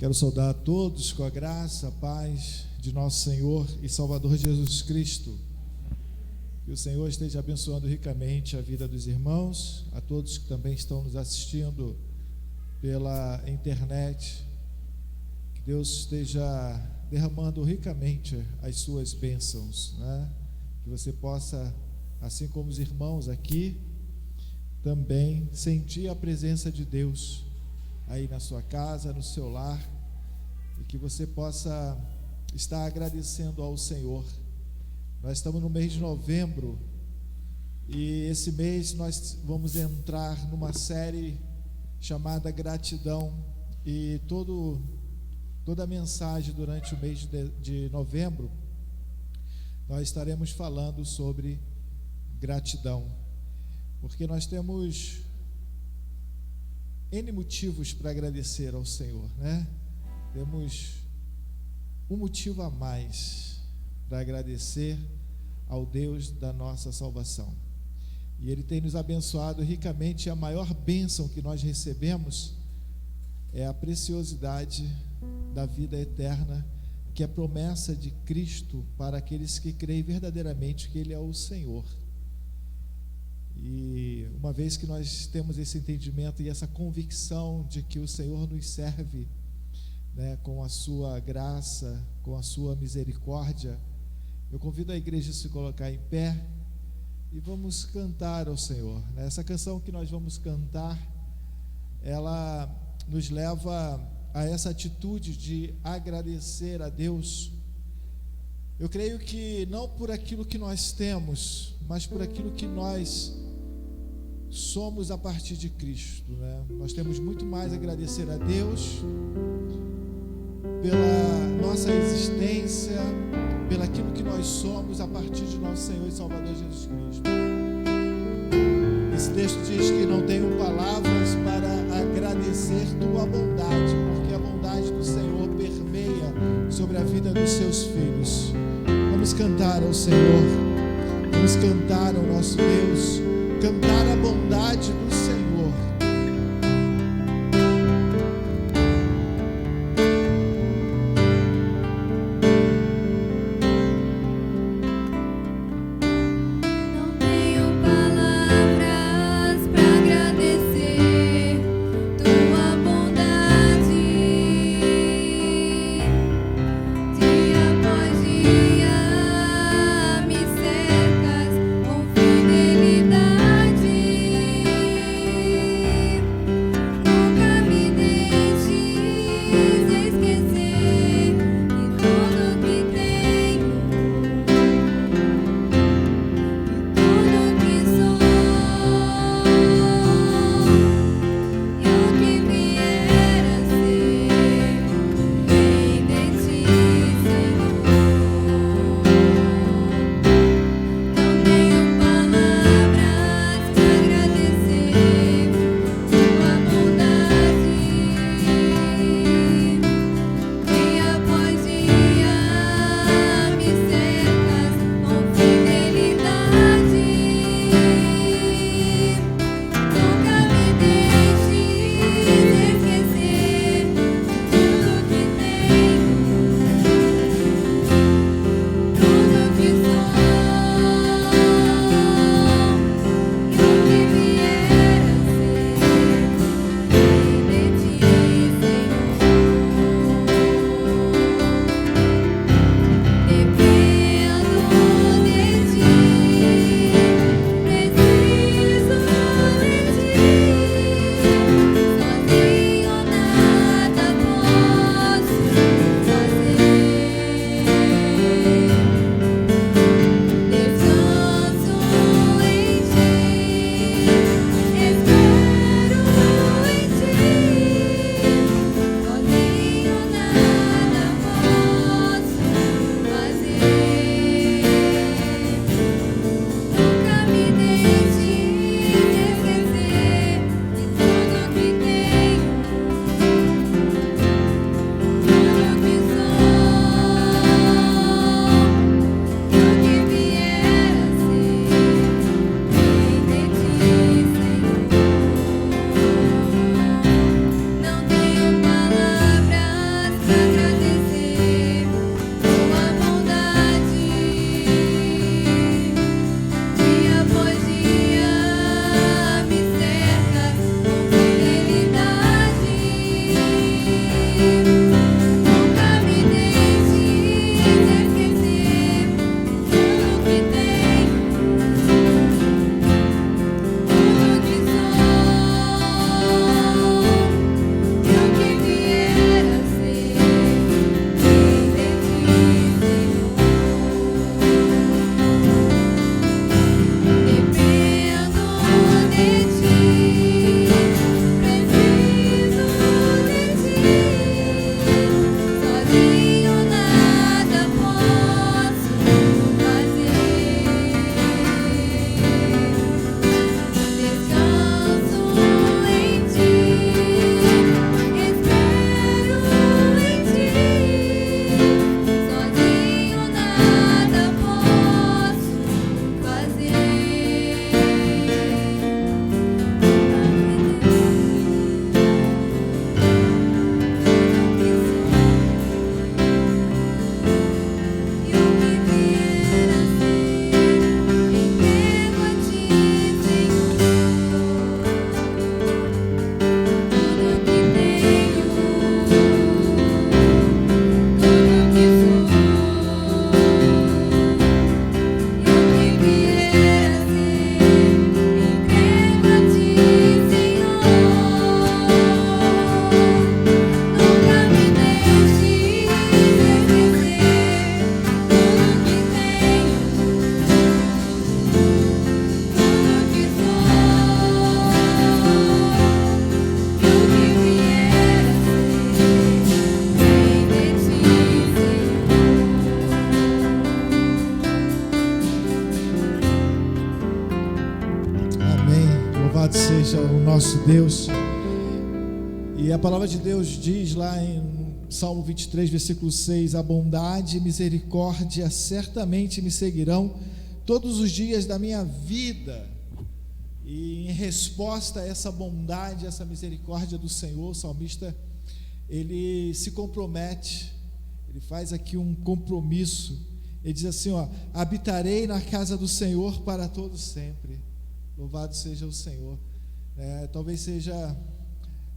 Quero saudar a todos com a graça, a paz de nosso Senhor e Salvador Jesus Cristo. Que o Senhor esteja abençoando ricamente a vida dos irmãos, a todos que também estão nos assistindo pela internet. Que Deus esteja derramando ricamente as suas bênçãos, né? Que você possa, assim como os irmãos aqui, também sentir a presença de Deus aí na sua casa, no seu lar, e que você possa estar agradecendo ao Senhor. Nós estamos no mês de novembro e esse mês nós vamos entrar numa série chamada Gratidão, e toda a mensagem durante o mês de novembro nós estaremos falando sobre gratidão, porque nós temos N motivos para agradecer ao Senhor, né? Temos um motivo a mais para agradecer ao Deus da nossa salvação. E Ele tem nos abençoado ricamente, e a maior bênção que nós recebemos é a preciosidade da vida eterna, que é a promessa de Cristo para aqueles que creem verdadeiramente que Ele é o Senhor. E uma vez que nós temos esse entendimento e essa convicção de que o Senhor nos serve, né, com a sua graça, com a sua misericórdia, eu convido a igreja a se colocar em pé e vamos cantar ao Senhor, né? Essa canção que nós vamos cantar, ela nos leva a essa atitude de agradecer a Deus. Eu creio que não por aquilo que nós temos, mas por aquilo que nós somos a partir de Cristo, né? Nós temos muito mais a agradecer a Deus pela nossa existência, pelo aquilo que nós somos a partir de nosso Senhor e Salvador Jesus Cristo. Esse texto diz que não tenho palavras para agradecer tua bondade, porque a bondade do Senhor permeia sobre a vida dos seus filhos. Vamos cantar ao Senhor, vamos cantar ao nosso Deus, cantar a bondade do Senhor. Me cercas com fidelidade. seja o nosso Deus. E a palavra de Deus diz lá em Salmo 23, versículo 6: a bondade e misericórdia certamente me seguirão todos os dias da minha vida. E em resposta a essa bondade, essa misericórdia do Senhor, o salmista, ele se compromete, ele faz aqui um compromisso. Ele diz assim, habitarei na casa do Senhor para todo sempre. Louvado seja o Senhor. Talvez seja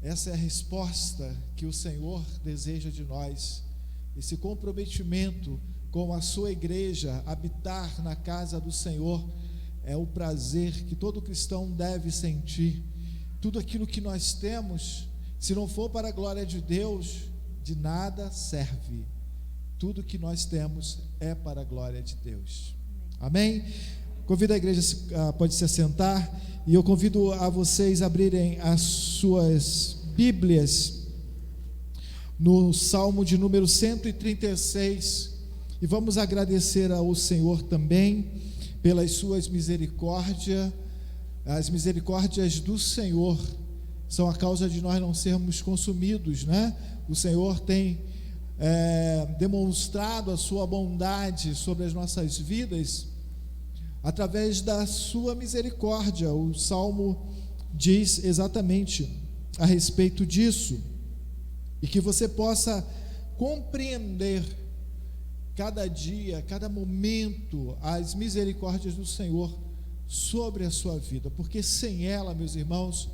essa é a resposta que o Senhor deseja de nós, esse comprometimento com a sua igreja. Habitar na casa do Senhor é o prazer que todo cristão deve sentir. Tudo aquilo que nós temos, se não for para a glória de Deus, de nada serve. Tudo que nós temos é para a glória de Deus. Amém? Convido a igreja, pode se assentar, e eu convido a vocês a abrirem as suas Bíblias no Salmo de número 136, e vamos agradecer ao Senhor também pelas suas misericórdias. As misericórdias do Senhor são a causa de nós não sermos consumidos, né? O Senhor tem demonstrado a sua bondade sobre as nossas vidas através da sua misericórdia. O Salmo diz exatamente a respeito disso, e que você possa compreender cada dia, cada momento, as misericórdias do Senhor sobre a sua vida, porque sem ela, meus irmãos,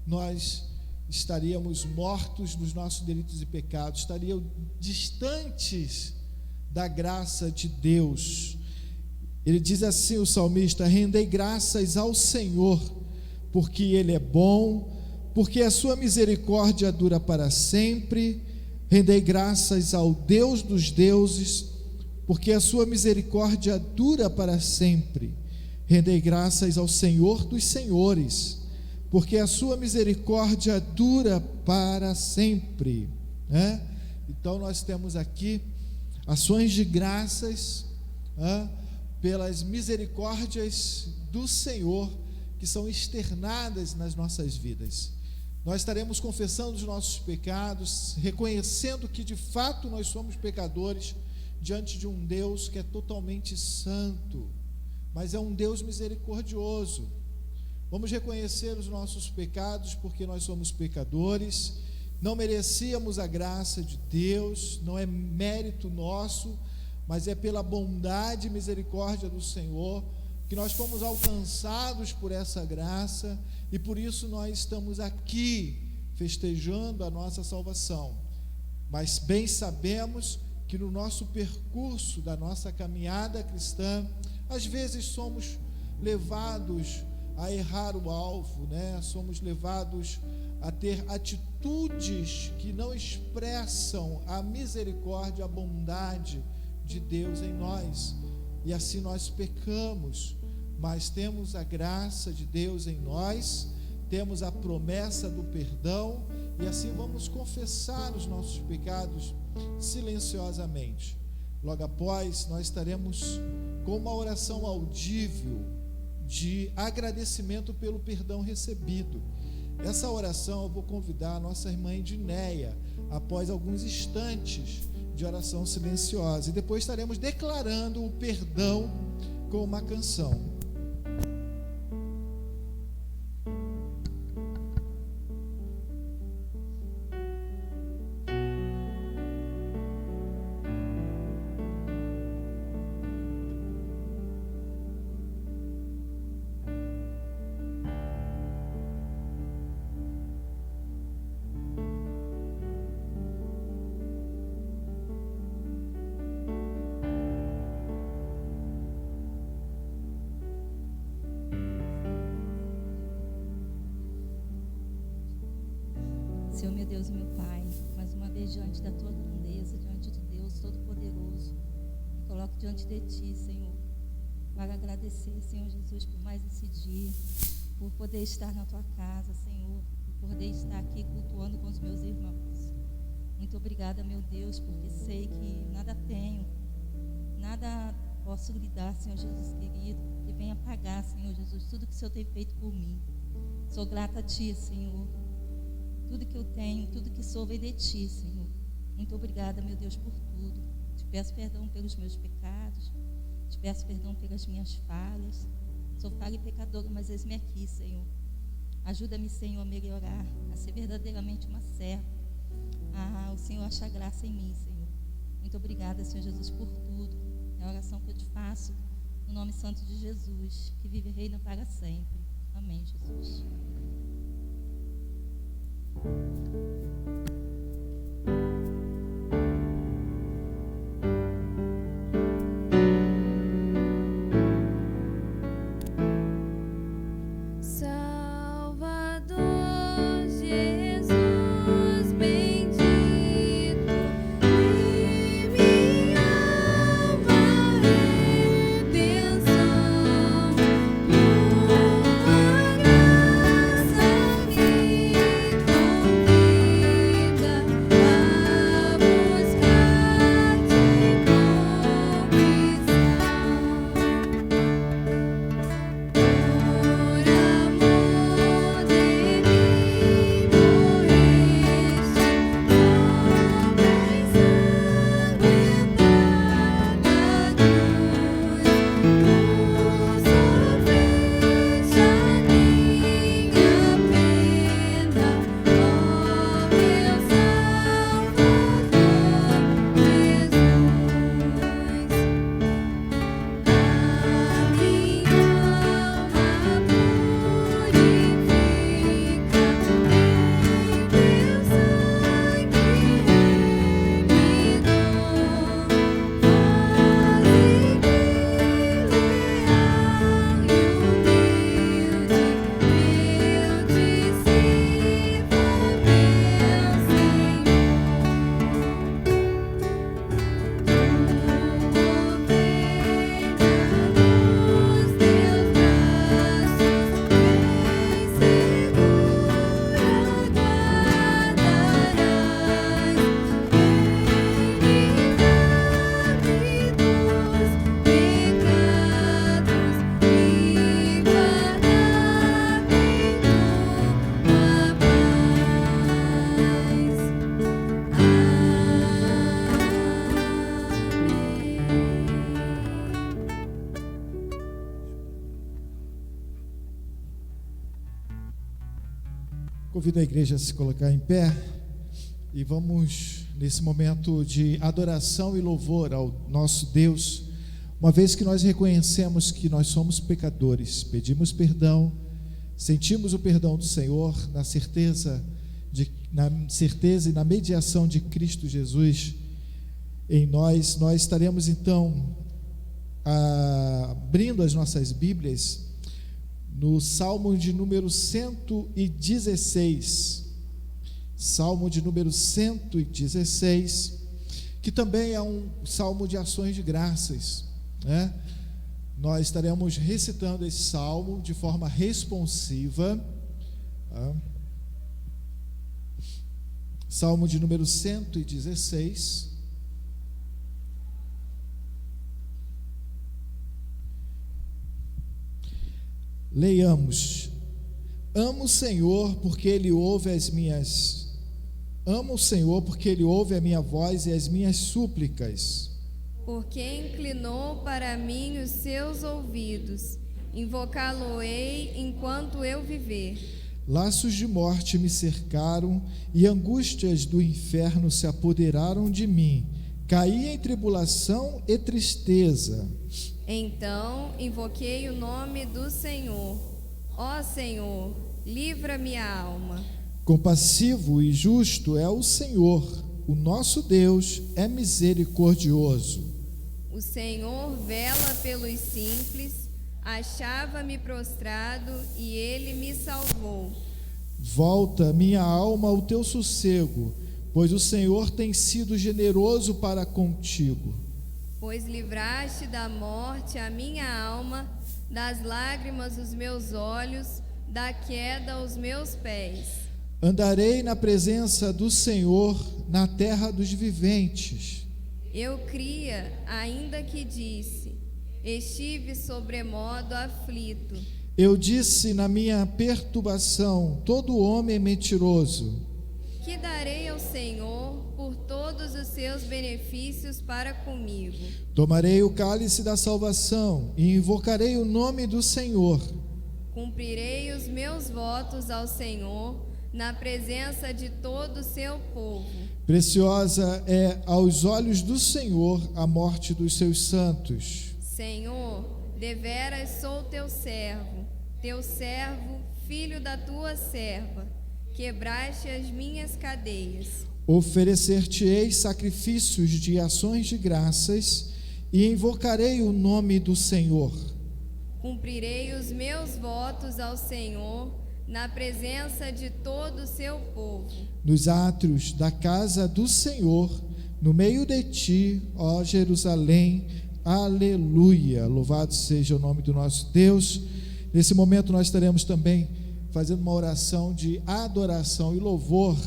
nós estaríamos mortos nos nossos delitos e pecados, estaríamos distantes da graça de Deus. Ele diz assim, o salmista: rendei graças ao Senhor, porque Ele é bom, porque a sua misericórdia dura para sempre. Rendei graças ao Deus dos deuses, porque a sua misericórdia dura para sempre. Rendei graças ao Senhor dos senhores, porque a sua misericórdia dura para sempre, né? Então nós temos aqui ações de graças, pelas misericórdias do Senhor, que são externadas nas nossas vidas. Nós estaremos confessando os nossos pecados, reconhecendo que de fato nós somos pecadores diante de um Deus que é totalmente santo, mas é um Deus misericordioso. Vamos reconhecer os nossos pecados, porque nós somos pecadores, não merecíamos a graça de Deus, não é mérito nosso, mas é pela bondade e misericórdia do Senhor que nós fomos alcançados por essa graça, e por isso nós estamos aqui festejando a nossa salvação. Mas bem sabemos que no nosso percurso da nossa caminhada cristã, às vezes somos levados a errar o alvo, né? Somos levados a ter atitudes que não expressam a misericórdia, a bondade de Deus em nós, e assim nós pecamos. Mas temos a graça de Deus em nós, temos a promessa do perdão, e assim vamos confessar os nossos pecados silenciosamente. Logo após, nós estaremos com uma oração audível de agradecimento pelo perdão recebido. Essa oração eu vou convidar a nossa irmã Edneia, após alguns instantes de oração silenciosa, e depois estaremos declarando o perdão com uma canção. Senhor, meu Deus e meu Pai, mais uma vez diante da Tua grandeza, diante de Deus Todo-Poderoso, me coloco diante de Ti, Senhor, para agradecer, Senhor Jesus, por mais esse dia, por poder estar na Tua casa, Senhor, por poder estar aqui cultuando com os meus irmãos. Muito obrigada, meu Deus, porque sei que nada tenho, nada posso lhe dar, Senhor Jesus querido, que venha pagar, Senhor Jesus, tudo que o Senhor tem feito por mim. Sou grata a Ti, Senhor. Tudo que eu tenho, tudo que sou vem de Ti, Senhor. Muito obrigada, meu Deus, por tudo. Te peço perdão pelos meus pecados. Te peço perdão pelas minhas falhas. Sou falha e pecadora, mas eis-me aqui, Senhor. Ajuda-me, Senhor, a melhorar, a ser verdadeiramente uma serva. O Senhor acha graça em mim, Senhor. Muito obrigada, Senhor Jesus, por tudo. É a oração que eu te faço, no nome santo de Jesus, que vive e reina para sempre. Amém, Jesus. Convido a igreja a se colocar em pé e vamos, nesse momento de adoração e louvor ao nosso Deus, uma vez que nós reconhecemos que nós somos pecadores, pedimos perdão, sentimos o perdão do Senhor na certeza e na mediação de Cristo Jesus em nós estaremos então abrindo as nossas Bíblias no Salmo de número 116, Salmo de número 116, que também é um salmo de ações de graças, né? Nós estaremos recitando esse salmo de forma responsiva, tá? Salmo de número 116. Leiamos. Amo o Senhor porque Ele ouve a minha voz e as minhas súplicas. Porque inclinou para mim os seus ouvidos, invocá-lo-ei enquanto eu viver. Laços de morte me cercaram e angústias do inferno se apoderaram de mim. Caí em tribulação e tristeza. Então invoquei o nome do Senhor. Ó Senhor, livra minha alma. Compassivo e justo é o Senhor, o nosso Deus é misericordioso. O Senhor vela pelos simples, achava-me prostrado e Ele me salvou. Volta minha alma ao teu sossego, pois o Senhor tem sido generoso para contigo. Pois livraste da morte a minha alma, das lágrimas os meus olhos, da queda os meus pés. Andarei na presença do Senhor na terra dos viventes. Eu cria, ainda que disse, estive sobremodo aflito. Eu disse na minha perturbação: todo homem é mentiroso. Que darei ao Senhor por todos os seus benefícios para comigo. Tomarei o cálice da salvação e invocarei o nome do Senhor. Cumprirei os meus votos ao Senhor na presença de todo o seu povo. Preciosa é aos olhos do Senhor a morte dos seus santos. Senhor, deveras sou teu servo, filho da tua serva. Quebraste as minhas cadeias. Oferecer-te-ei sacrifícios de ações de graças e invocarei o nome do Senhor. Cumprirei os meus votos ao Senhor na presença de todo o seu povo. Nos átrios da casa do Senhor, no meio de ti, ó Jerusalém, aleluia. Louvado seja o nome do nosso Deus. Nesse momento nós estaremos também fazendo uma oração de adoração e louvor.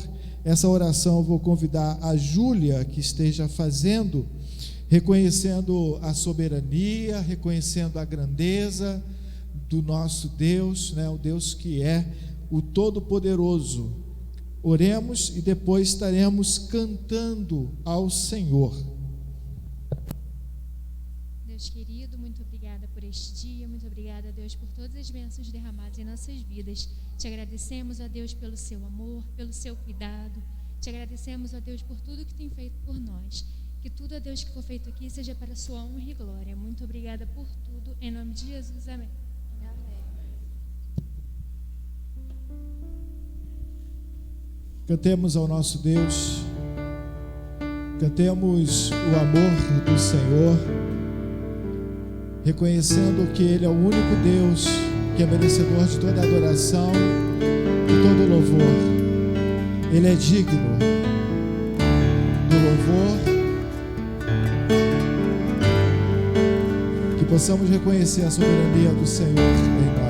Essa oração eu vou convidar a Júlia que esteja fazendo, reconhecendo a soberania, reconhecendo a grandeza do nosso Deus, né? O Deus que é o Todo-Poderoso. Oremos e depois estaremos cantando ao Senhor. Deus querido, muito obrigada por este dia, muito obrigada, Deus, por todas as bênçãos derramadas em nossas vidas. Te agradecemos, ó Deus, pelo seu amor, pelo seu cuidado. Te agradecemos, ó Deus, por tudo que tem feito por nós. Que tudo, ó Deus, que for feito aqui seja para a sua honra e glória. Muito obrigada por tudo, em nome de Jesus, amém. Cantemos ao nosso Deus, cantemos o amor do Senhor, reconhecendo que Ele é o único Deus que é merecedor de toda adoração e todo louvor. Ele é digno do louvor. Que possamos reconhecer a soberania do Senhor em nós.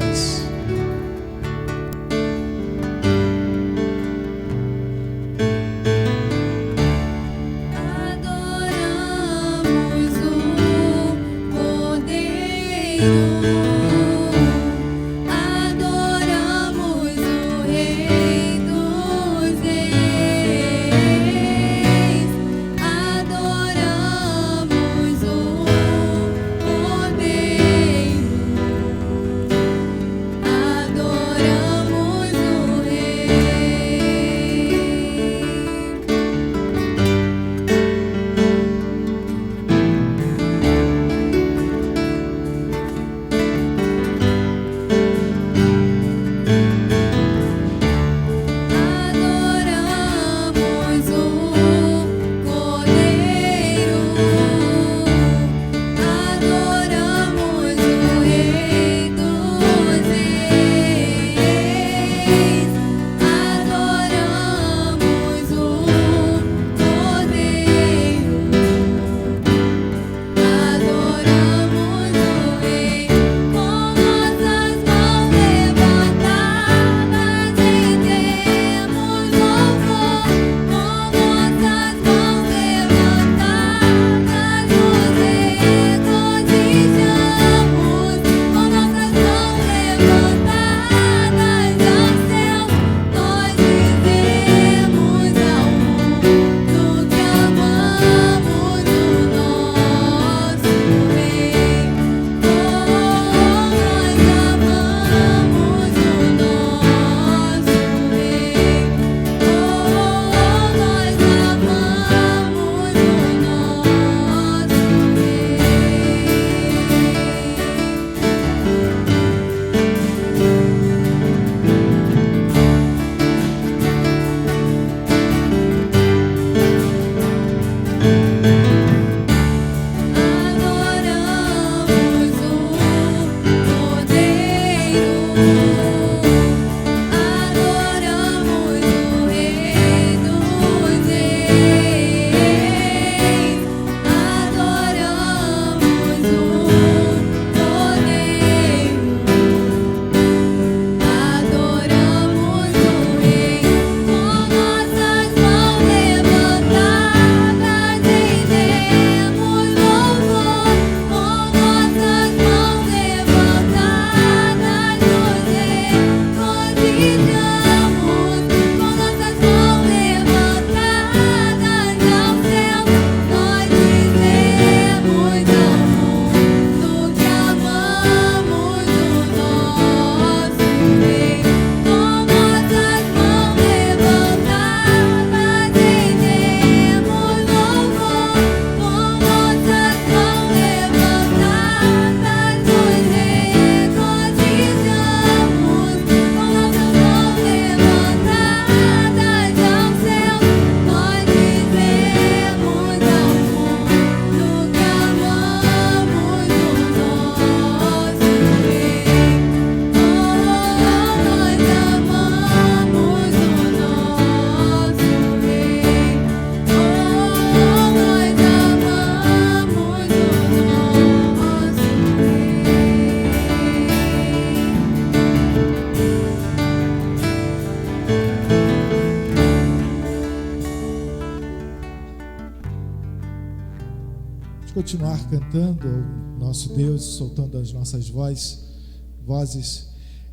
continuar cantando ao nosso Deus, soltando as nossas vozes.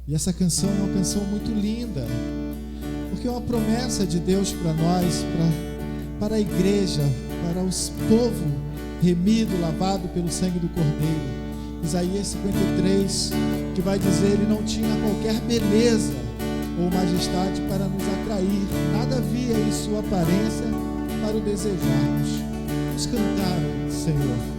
E essa canção é uma canção muito linda, porque é uma promessa de Deus para nós, para a igreja, para o povo remido, lavado pelo sangue do Cordeiro. Isaías 53, que vai dizer: ele não tinha qualquer beleza ou majestade para nos atrair, nada havia em sua aparência para o desejarmos. Vamos cantar, Senhor.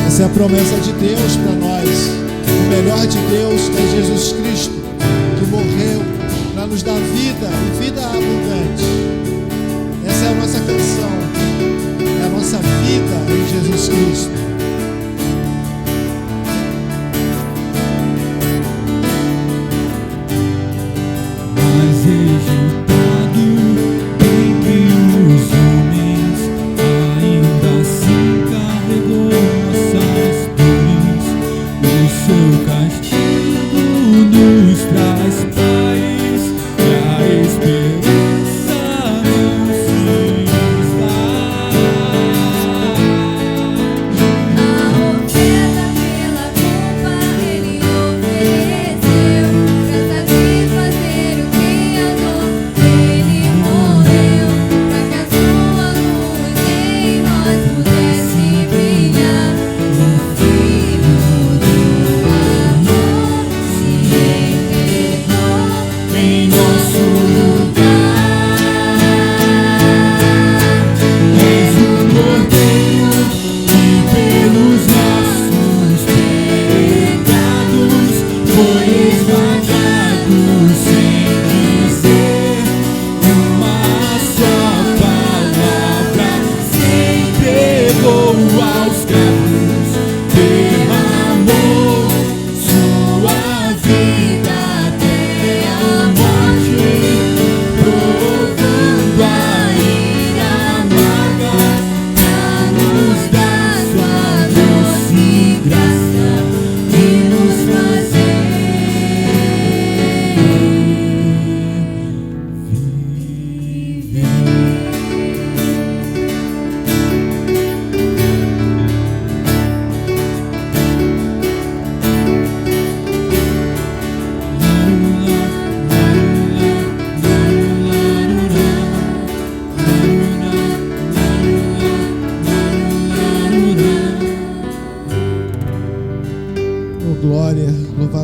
Essa é a promessa de Deus para nós. O melhor de Deus é Jesus Cristo, que morreu para nos dar vida e vida abundante. Essa é a nossa canção, é a nossa vida em Jesus Cristo.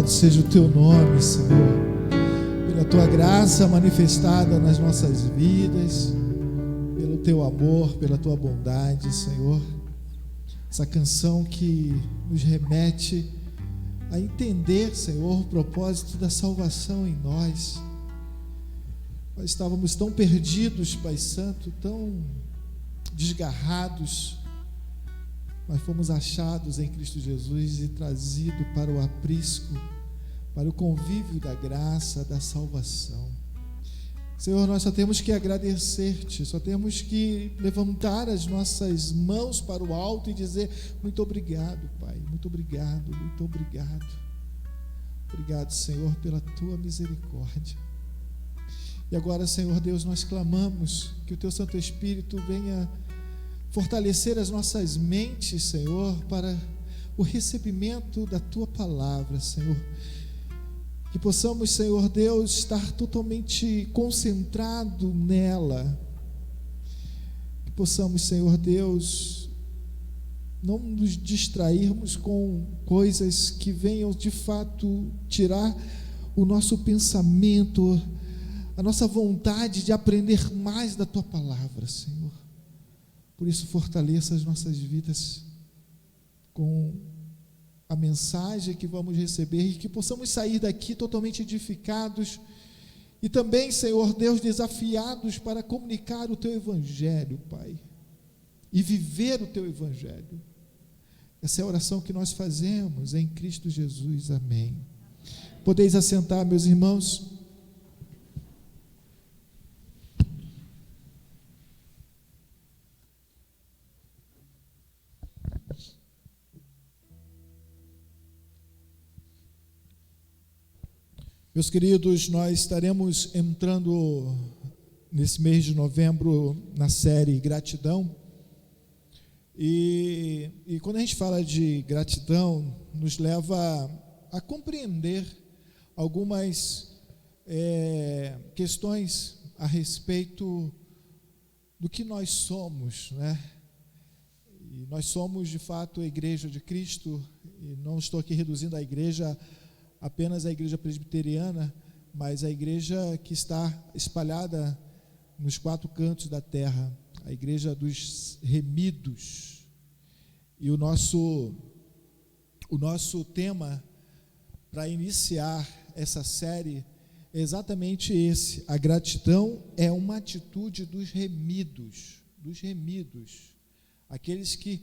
Seja o teu nome, Senhor, pela tua graça manifestada nas nossas vidas, pelo teu amor, pela tua bondade, Senhor. Essa canção que nos remete a entender, Senhor, o propósito da salvação em nós. Nós estávamos tão perdidos, Pai Santo, tão desgarrados, mas fomos achados em Cristo Jesus e trazidos para o aprisco, para o convívio da graça, da salvação. Senhor, nós só temos que agradecer-te, só temos que levantar as nossas mãos para o alto e dizer: muito obrigado, Pai, muito obrigado, muito obrigado. Obrigado, Senhor, pela tua misericórdia. E agora, Senhor Deus, nós clamamos que o teu Santo Espírito venha fortalecer as nossas mentes, Senhor, para o recebimento da tua palavra, Senhor. Que possamos, Senhor Deus, estar totalmente concentrado nela. Que possamos, Senhor Deus, não nos distrairmos com coisas que venham de fato tirar o nosso pensamento, a nossa vontade de aprender mais da tua palavra, Senhor. Por isso, fortaleça as nossas vidas com a mensagem que vamos receber e que possamos sair daqui totalmente edificados e também, Senhor Deus, desafiados para comunicar o teu evangelho, Pai, e viver o teu evangelho. Essa é a oração que nós fazemos em Cristo Jesus. Amém. Podeis assentar, meus irmãos. Meus queridos, nós estaremos entrando nesse mês de novembro na série Gratidão. E quando a gente fala de gratidão, nos leva a compreender algumas questões a respeito do que nós somos, né? E nós somos, de fato, a Igreja de Cristo, e não estou aqui reduzindo a igreja apenas a igreja presbiteriana, mas a igreja que está espalhada nos 4 cantos da terra, a igreja dos remidos. E o nosso tema para iniciar essa série é exatamente esse: a gratidão é uma atitude dos remidos, aqueles que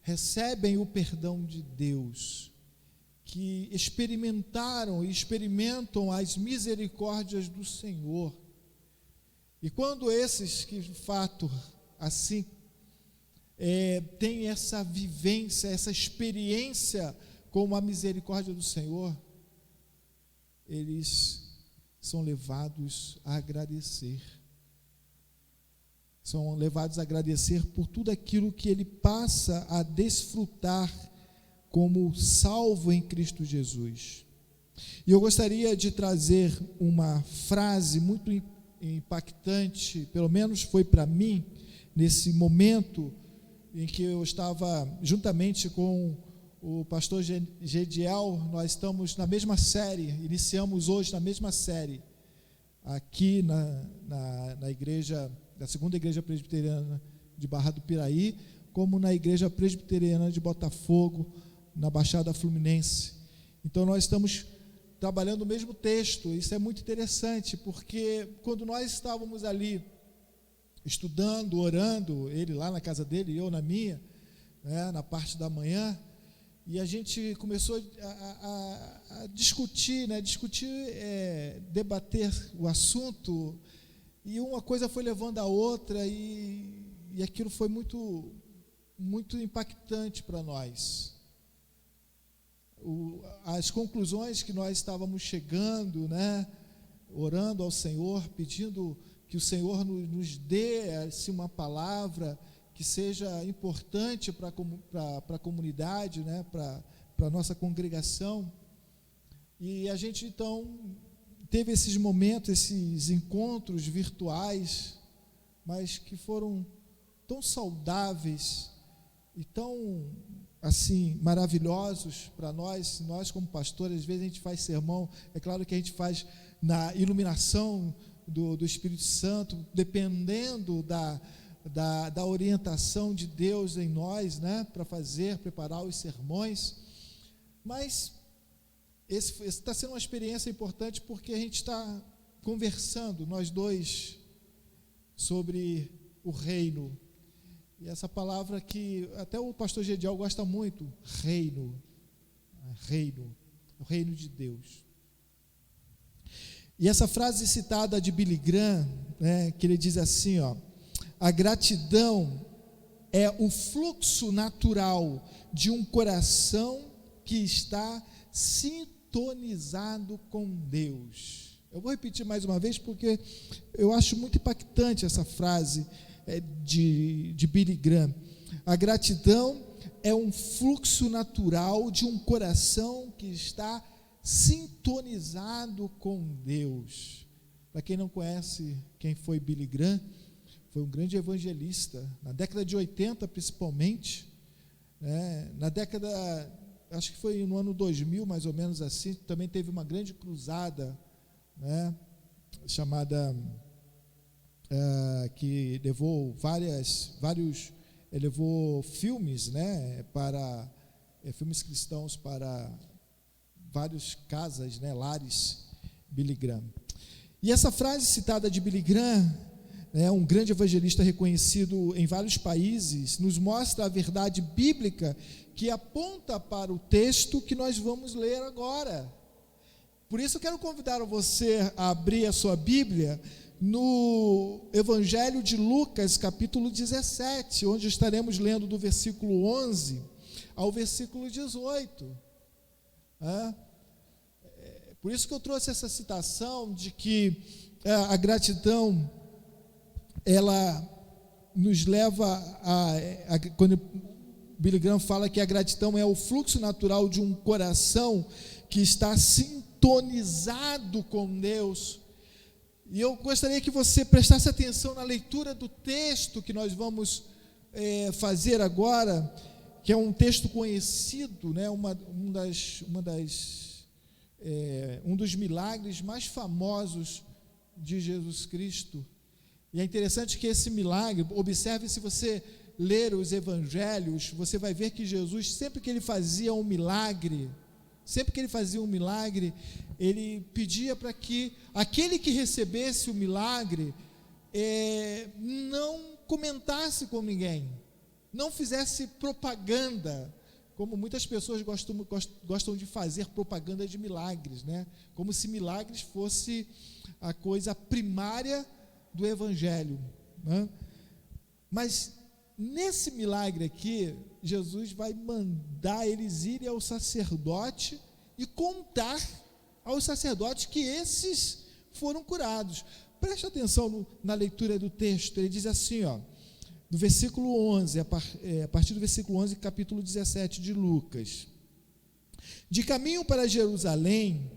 recebem o perdão de Deus, que experimentaram e experimentam as misericórdias do Senhor. E quando esses que de fato assim têm essa vivência, essa experiência com a misericórdia do Senhor, eles são levados a agradecer. São levados a agradecer por tudo aquilo que ele passa a desfrutar como salvo em Cristo Jesus. E eu gostaria de trazer uma frase muito impactante, pelo menos foi para mim, nesse momento em que eu estava juntamente com o pastor Gediel. Nós estamos na mesma série, iniciamos hoje na mesma série, aqui na igreja, da segunda igreja presbiteriana de Barra do Piraí, como na igreja presbiteriana de Botafogo, na Baixada Fluminense. Então nós estamos trabalhando o mesmo texto. Isso é muito interessante, porque quando nós estávamos ali estudando, orando, ele lá na casa dele e eu na minha, né, na parte da manhã, e a gente começou a discutir, debater o assunto, e uma coisa foi levando a outra, e aquilo foi muito, muito impactante para nós. As conclusões que nós estávamos chegando, né, orando ao Senhor, pedindo que o Senhor nos dê assim, uma palavra que seja importante para a comunidade, né, para a nossa congregação. E a gente então teve esses momentos, esses encontros virtuais, mas que foram tão saudáveis e tão assim maravilhosos para nós como pastores. Às vezes a gente faz sermão, é claro que a gente faz na iluminação do Espírito Santo, dependendo da orientação de Deus em nós, né, para preparar os sermões. Mas esse está sendo uma experiência importante, porque a gente está conversando, nós dois, sobre o reino. E essa palavra que até o pastor Gediel gosta muito, reino, o reino de Deus. E essa frase citada de Billy Graham, né, que ele diz assim, ó: a gratidão é o fluxo natural de um coração que está sintonizado com Deus. Eu vou repetir mais uma vez porque eu acho muito impactante essa frase de Billy Graham. A gratidão é um fluxo natural de um coração que está sintonizado com Deus. Para quem não conhece quem foi Billy Graham, foi um grande evangelista, na década de 80 principalmente, na década, acho que foi no ano 2000, mais ou menos assim, também teve uma grande cruzada, chamada, que levou levou filmes, filmes cristãos para várias casas, lares, Billy Graham. E essa frase citada de Billy Graham, um grande evangelista reconhecido em vários países, nos mostra a verdade bíblica que aponta para o texto que nós vamos ler agora. Por isso eu quero convidar você a abrir a sua Bíblia no Evangelho de Lucas, capítulo 17, onde estaremos lendo do versículo 11 ao versículo 18. Por isso que eu trouxe essa citação de que a gratidão, ela nos leva quando Billy Graham fala que a gratidão é o fluxo natural de um coração que está sintonizado com Deus. E eu gostaria que você prestasse atenção na leitura do texto que nós vamos fazer agora, que é um texto conhecido, um dos milagres mais famosos de Jesus Cristo. E é interessante que esse milagre, observe, se você ler os evangelhos, você vai ver que Jesus, sempre que ele fazia um milagre, ele pedia para que aquele que recebesse o milagre não comentasse com ninguém, não fizesse propaganda, como muitas pessoas gostam de fazer propaganda de milagres, como se milagres fosse a coisa primária do evangelho, Mas nesse milagre aqui, Jesus vai mandar eles irem ao sacerdote e contar aos sacerdotes que esses foram curados. Preste atenção na leitura do texto. Ele diz assim, do versículo 11, a partir do versículo 11, capítulo 17 de Lucas: de caminho para Jerusalém,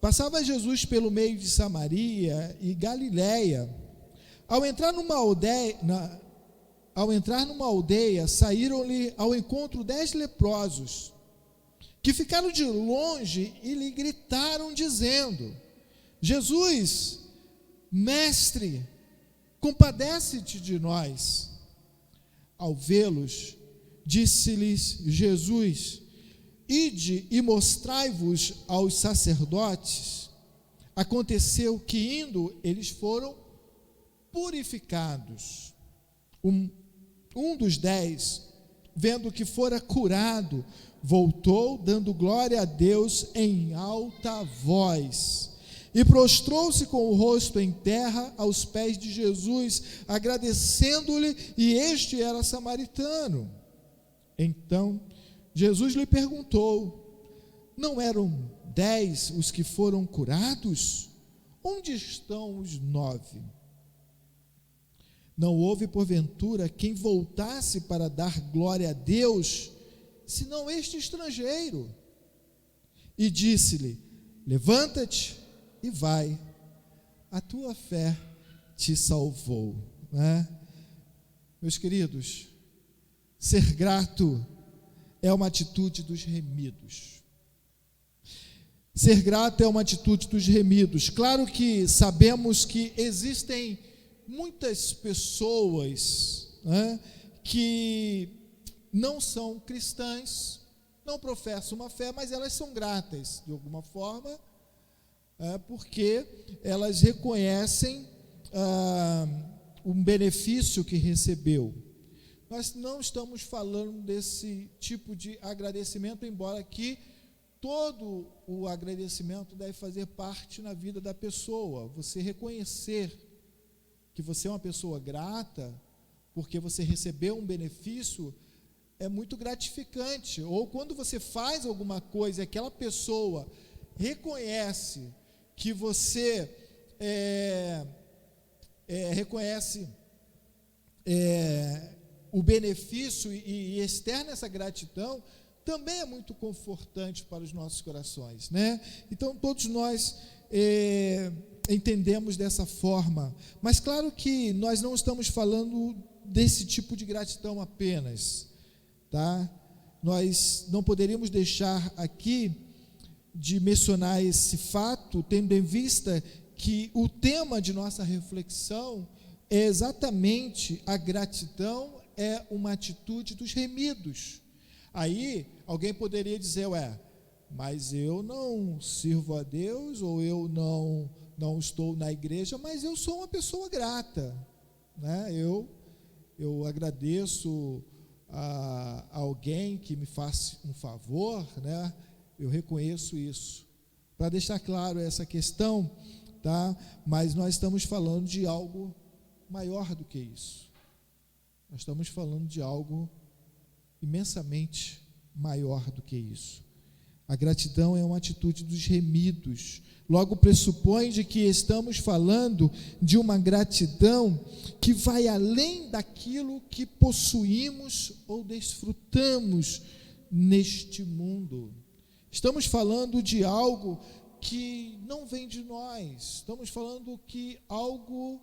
passava Jesus pelo meio de Samaria e Galiléia. Ao entrar numa aldeia, saíram-lhe ao encontro 10 leprosos, que ficaram de longe e lhe gritaram, dizendo: Jesus, mestre, compadece-te de nós. Ao vê-los, disse-lhes Jesus: ide e mostrai-vos aos sacerdotes. Aconteceu que, indo, eles foram purificados. Um dos 10, vendo que fora curado, voltou, dando glória a Deus em alta voz, e prostrou-se com o rosto em terra aos pés de Jesus, agradecendo-lhe, e este era samaritano. Então Jesus lhe perguntou: não eram 10 os que foram curados? Onde estão os 9? Não houve, porventura, quem voltasse para dar glória a Deus, senão este estrangeiro? E disse-lhe: levanta-te e vai, a tua fé te salvou. Meus queridos, ser grato é uma atitude dos remidos. Ser grato é uma atitude dos remidos. Claro que sabemos que existem muitas pessoas que não são cristãs, não professam uma fé, mas elas são gratas de alguma forma, porque elas reconhecem um benefício que recebeu. Nós não estamos falando desse tipo de agradecimento, embora aqui todo o agradecimento deve fazer parte na vida da pessoa. Você reconhecer que você é uma pessoa grata, porque você recebeu um benefício, é muito gratificante. Ou quando você faz alguma coisa e aquela pessoa reconhece que você reconhece o benefício e externa essa gratidão, também é muito confortante para os nossos corações, né? Então, todos nós entendemos dessa forma, mas claro que nós não estamos falando desse tipo de gratidão apenas, tá? Nós não poderíamos deixar aqui de mencionar esse fato, tendo em vista que o tema de nossa reflexão é exatamente a gratidão é uma atitude dos remidos. Aí, alguém poderia dizer, mas eu não sirvo a Deus, ou eu não estou na igreja, mas eu sou uma pessoa grata, né? Eu agradeço a alguém que me faz um favor, né? Eu reconheço isso. Para deixar claro essa questão, tá? Mas nós estamos falando de algo maior do que isso. Nós estamos falando de algo imensamente maior do que isso. A gratidão é uma atitude dos remidos. Logo pressupõe de que estamos falando de uma gratidão que vai além daquilo que possuímos ou desfrutamos neste mundo. Estamos falando de algo que não vem de nós. Estamos falando que algo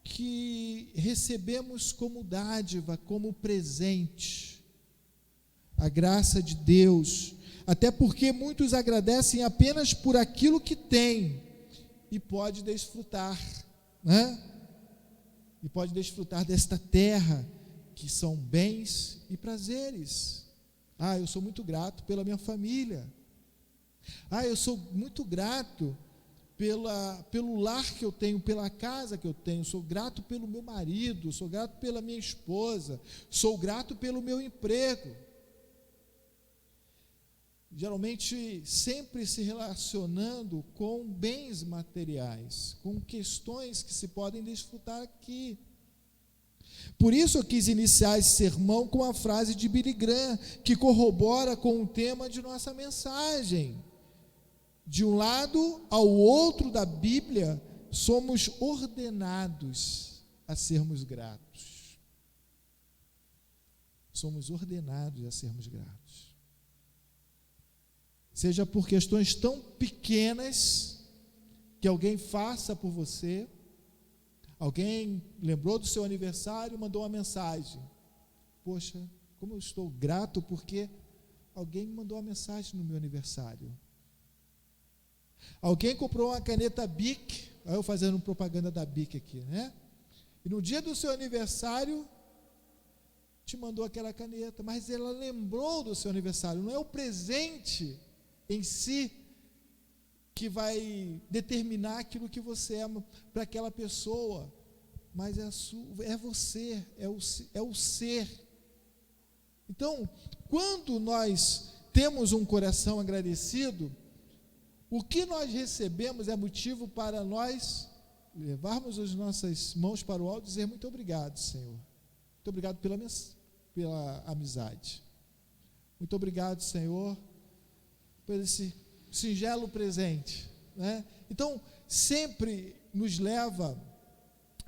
que recebemos como dádiva, como presente. A graça de Deus, até porque muitos agradecem apenas por aquilo que têm e pode desfrutar, né? E pode desfrutar desta terra, que são bens e prazeres. Eu sou muito grato pela minha família. Eu sou muito grato pelo lar que eu tenho, pela casa que eu tenho, sou grato pelo meu marido, sou grato pela minha esposa, sou grato pelo meu emprego. Geralmente sempre se relacionando com bens materiais, com questões que se podem desfrutar aqui. Por isso eu quis iniciar esse sermão com a frase de Billy Graham, que corrobora com o tema de nossa mensagem. De um lado ao outro da Bíblia, somos ordenados a sermos gratos. Somos ordenados a sermos gratos. Seja por questões tão pequenas que alguém faça por você, alguém lembrou do seu aniversário e mandou uma mensagem. Poxa, como eu estou grato porque alguém me mandou uma mensagem no meu aniversário. Alguém comprou uma caneta Bic, eu fazendo propaganda da Bic aqui, né? E no dia do seu aniversário, te mandou aquela caneta, mas ela lembrou do seu aniversário, não é o presente em si que vai determinar aquilo que você é para aquela pessoa, mas é você, é o ser. Então, quando nós temos um coração agradecido, o que nós recebemos é motivo para nós levarmos as nossas mãos para o alto e dizer muito obrigado, Senhor. Muito obrigado pela amizade. Muito obrigado, Senhor, por esse singelo presente, né? Então, sempre nos leva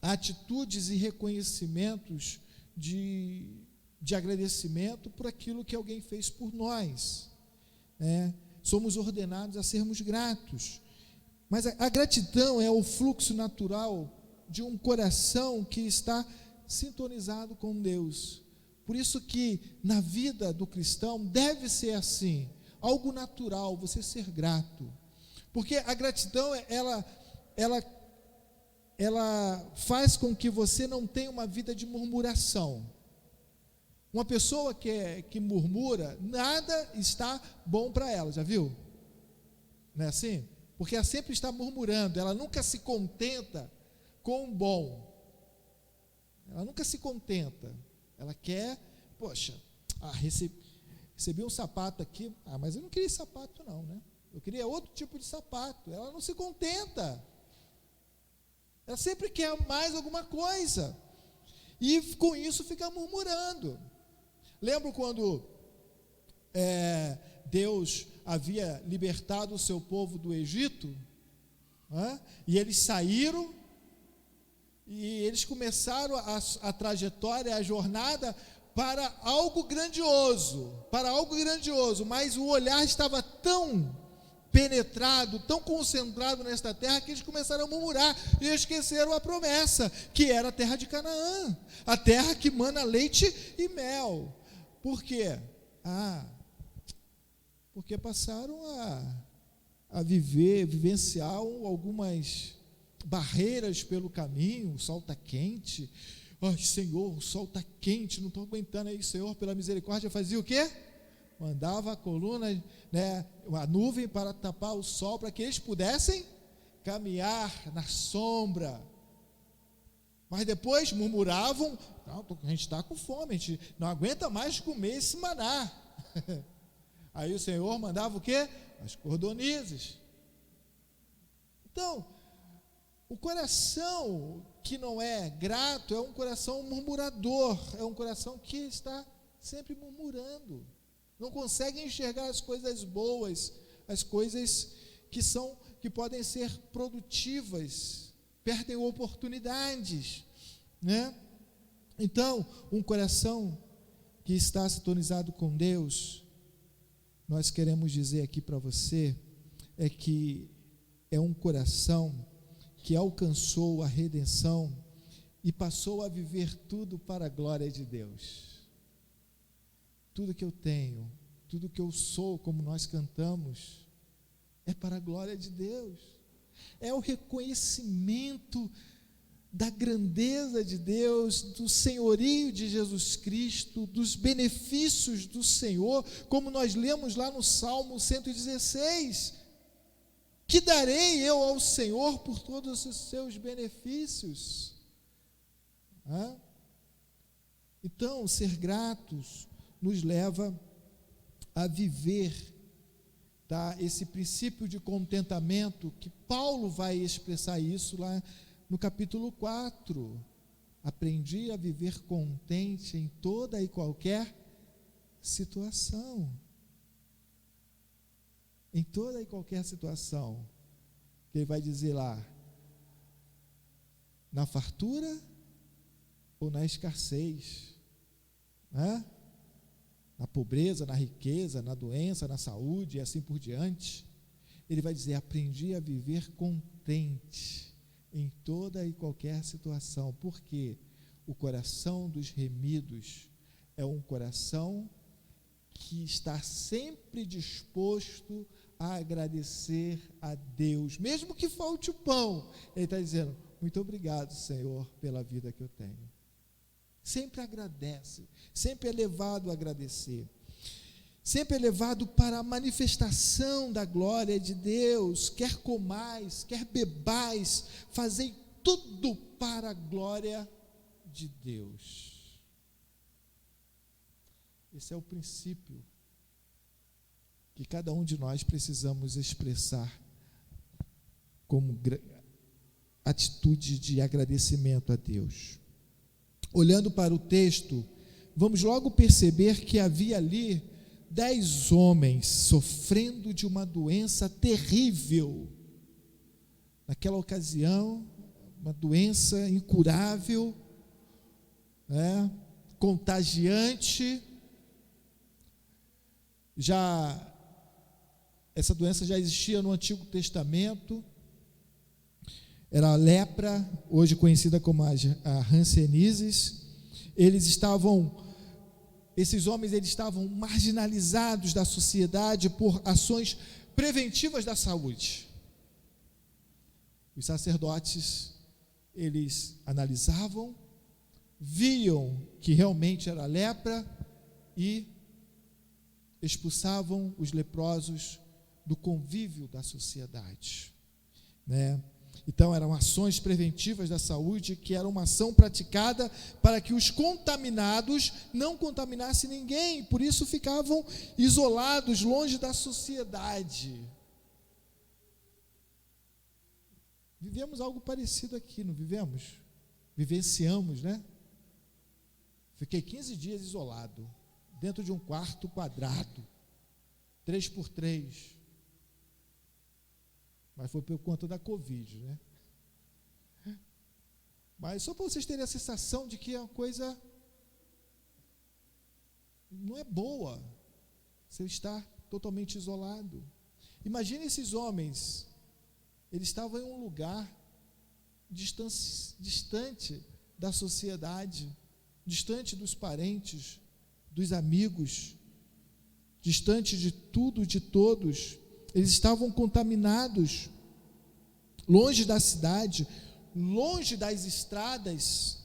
a atitudes e reconhecimentos de agradecimento por aquilo que alguém fez por nós, né? Somos ordenados a sermos gratos, mas a gratidão é o fluxo natural de um coração que está sintonizado com Deus. Por isso que na vida do cristão deve ser assim, algo natural, você ser grato, porque a gratidão ela faz com que você não tenha uma vida de murmuração. Uma pessoa que murmura, nada está bom para ela, já viu? Não é assim? Porque ela sempre está murmurando, ela nunca se contenta com o bom, ela nunca se contenta, ela quer, recebi um sapato aqui, mas eu não queria esse sapato não, né? Eu queria outro tipo de sapato. Ela não se contenta, ela sempre quer mais alguma coisa, e com isso fica murmurando. Lembro quando Deus havia libertado o seu povo do Egito, e eles saíram, e eles começaram a trajetória, a jornada para algo grandioso, mas o olhar estava tão penetrado, tão concentrado nesta terra, que eles começaram a murmurar, e esqueceram a promessa, que era a terra de Canaã, a terra que mana leite e mel. Por quê? Porque passaram a vivenciar algumas barreiras pelo caminho. O sol está quente, ai Senhor, o sol está quente, não estou aguentando aí, Senhor, pela misericórdia, fazia o quê? Mandava a coluna, a nuvem para tapar o sol, para que eles pudessem caminhar na sombra. Mas depois murmuravam, a gente está com fome, a gente não aguenta mais comer esse maná. Aí o Senhor mandava o quê? As cordonizes. Então, o coração que não é grato é um coração murmurador, é um coração que está sempre murmurando, não consegue enxergar as coisas boas, as coisas que podem ser produtivas, perdem oportunidades, né? Então, um coração que está sintonizado com Deus, nós queremos dizer aqui para você, que é um coração que alcançou a redenção e passou a viver tudo para a glória de Deus. Tudo que eu tenho, tudo que eu sou, como nós cantamos, é para a glória de Deus. É o reconhecimento da grandeza de Deus, do senhorio de Jesus Cristo, dos benefícios do Senhor, como nós lemos lá no Salmo 116. Que darei eu ao Senhor por todos os seus benefícios? Então, ser gratos nos leva a viver, esse princípio de contentamento, que Paulo vai expressar isso lá no capítulo 4. Aprendi a viver contente em toda e qualquer situação. Em toda e qualquer situação. Ele vai dizer lá, na fartura ou na escassez, na pobreza, na riqueza, na doença, na saúde e assim por diante. Ele vai dizer, aprendi a viver contente em toda e qualquer situação, porque o coração dos remidos é um coração que está sempre disposto a agradecer a Deus, mesmo que falte o pão. Ele está dizendo, muito obrigado, Senhor, pela vida que eu tenho. Sempre agradece, sempre é levado a agradecer, sempre é levado para a manifestação da glória de Deus. Quer comais, quer bebais, fazei tudo para a glória de Deus. Esse é o princípio que cada um de nós precisamos expressar como atitude de agradecimento a Deus. Olhando para o texto, vamos logo perceber que havia ali 10 homens sofrendo de uma doença terrível. Naquela ocasião, uma doença incurável, contagiante. Essa doença já existia no Antigo Testamento. Era a lepra, hoje conhecida como a hanseníase. Esses homens estavam marginalizados da sociedade por ações preventivas da saúde. Os sacerdotes, eles analisavam, viam que realmente era lepra e expulsavam os leprosos do convívio da sociedade, Então, eram ações preventivas da saúde, que era uma ação praticada para que os contaminados não contaminassem ninguém, por isso ficavam isolados, longe da sociedade. Vivemos algo parecido aqui, não vivemos? Vivenciamos, né? Fiquei 15 dias isolado, dentro de um quarto quadrado, 3x3. Mas foi por conta da Covid, né? Mas só para vocês terem a sensação de que a coisa não é boa, você está totalmente isolado. Imagine esses homens, eles estavam em um lugar distante da sociedade, distante dos parentes, dos amigos, distante de tudo, de todos. Eles estavam contaminados, longe da cidade, longe das estradas,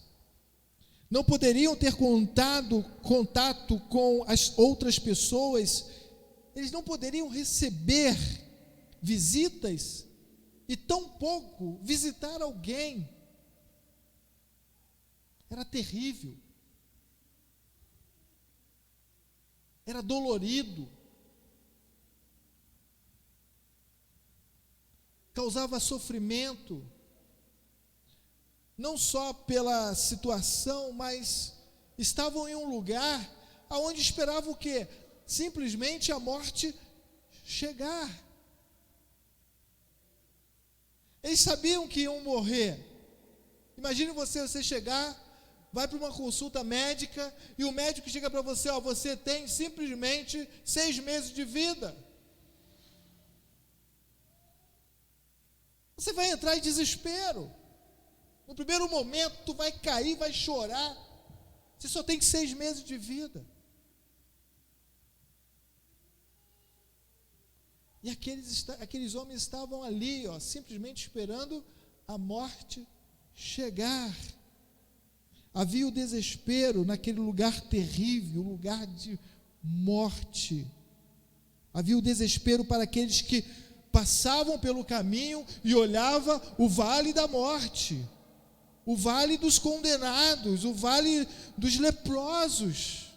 não poderiam ter contato com as outras pessoas, eles não poderiam receber visitas e tampouco visitar alguém. Era terrível, era dolorido, causava sofrimento, não só pela situação, mas estavam em um lugar onde esperavam o quê? Simplesmente a morte chegar. Eles sabiam que iam morrer. Imagine você chegar, vai para uma consulta médica e o médico chega para você, você tem simplesmente 6 meses de vida. Você vai entrar em desespero. No primeiro momento, tu vai cair, vai chorar. Você só tem 6 meses de vida. E aqueles homens estavam ali, simplesmente esperando a morte chegar. Havia o desespero naquele lugar terrível, lugar de morte. Havia o desespero para aqueles que passavam pelo caminho e olhavam o vale da morte, o vale dos condenados, o vale dos leprosos.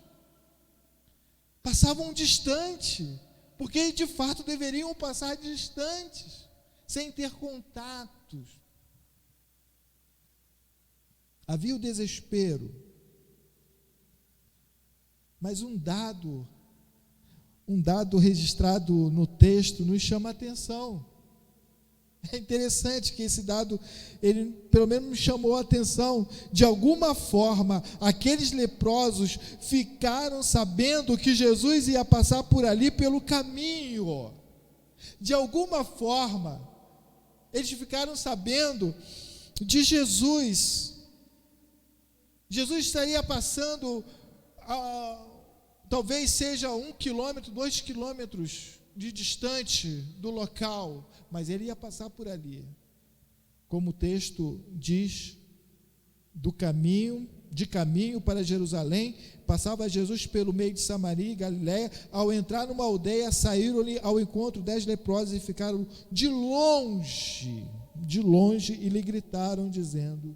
Passavam distante, porque de fato deveriam passar distantes, sem ter contatos. Havia o desespero, mas um dado registrado no texto nos chama a atenção. É interessante que esse dado, ele pelo menos me chamou a atenção. De alguma forma, aqueles leprosos ficaram sabendo que Jesus ia passar por ali pelo caminho. De alguma forma, eles ficaram sabendo de Jesus. Jesus estaria passando, talvez seja 1 quilômetro, 2 quilômetros de distante do local, mas ele ia passar por ali. Como o texto diz, de caminho para Jerusalém, passava Jesus pelo meio de Samaria e Galiléia. Ao entrar numa aldeia, saíram-lhe ao encontro 10 leprosos e ficaram de longe, e lhe gritaram, dizendo: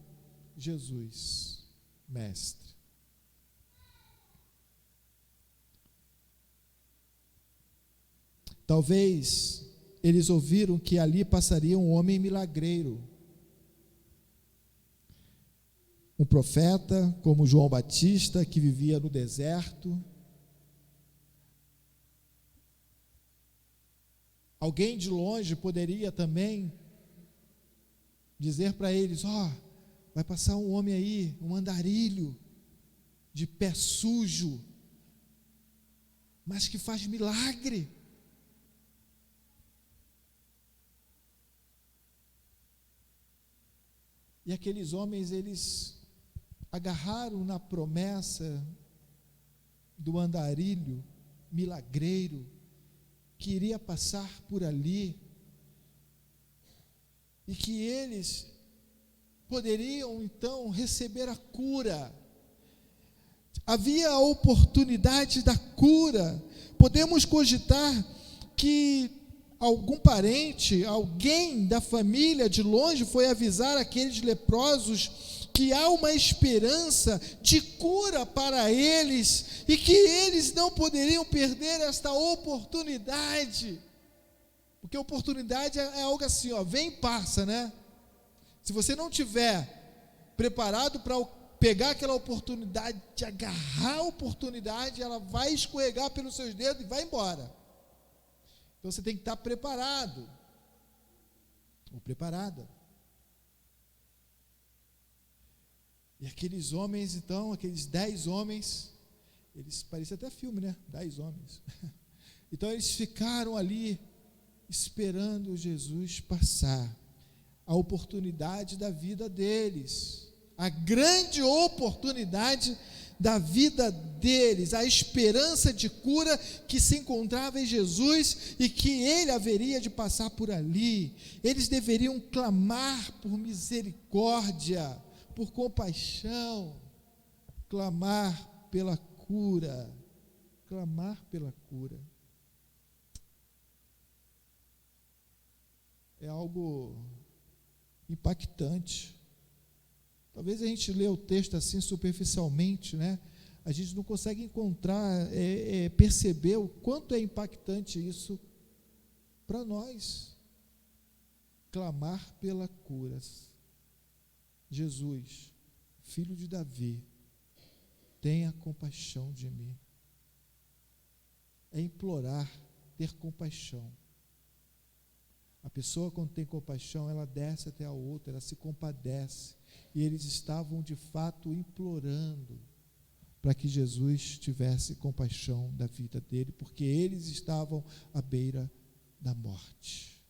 Jesus, mestre. Talvez eles ouviram que ali passaria um homem milagreiro, um profeta como João Batista, que vivia no deserto. Alguém de longe poderia também dizer para eles: vai passar um homem aí, um andarilho, de pé sujo, mas que faz milagre. E aqueles homens, eles agarraram na promessa do andarilho milagreiro, que iria passar por ali, e que eles poderiam então receber a cura. Havia a oportunidade da cura. Podemos cogitar que algum parente, alguém da família de longe foi avisar aqueles leprosos que há uma esperança de cura para eles e que eles não poderiam perder esta oportunidade. Porque oportunidade é algo assim, vem e passa, né? Se você não tiver preparado para pegar aquela oportunidade, de agarrar a oportunidade, ela vai escorregar pelos seus dedos e vai embora. Então você tem que estar preparado ou preparada. E aqueles homens, então, aqueles 10 homens, eles parecem até filme, né? 10 homens. Então eles ficaram ali esperando Jesus passar, a oportunidade da vida deles, a grande oportunidade da vida deles, a esperança de cura que se encontrava em Jesus e que ele haveria de passar por ali. Eles deveriam clamar por misericórdia, por compaixão, clamar pela cura, clamar pela cura. É algo impactante. Talvez a gente lê o texto assim superficialmente, né? A gente não consegue encontrar, perceber o quanto é impactante isso para nós. Clamar pela cura. Jesus, filho de Davi, tenha compaixão de mim. É implorar, ter compaixão. A pessoa, quando tem compaixão, ela desce até a outra, ela se compadece. E eles estavam, de fato, implorando para que Jesus tivesse compaixão da vida dele, porque eles estavam à beira da morte.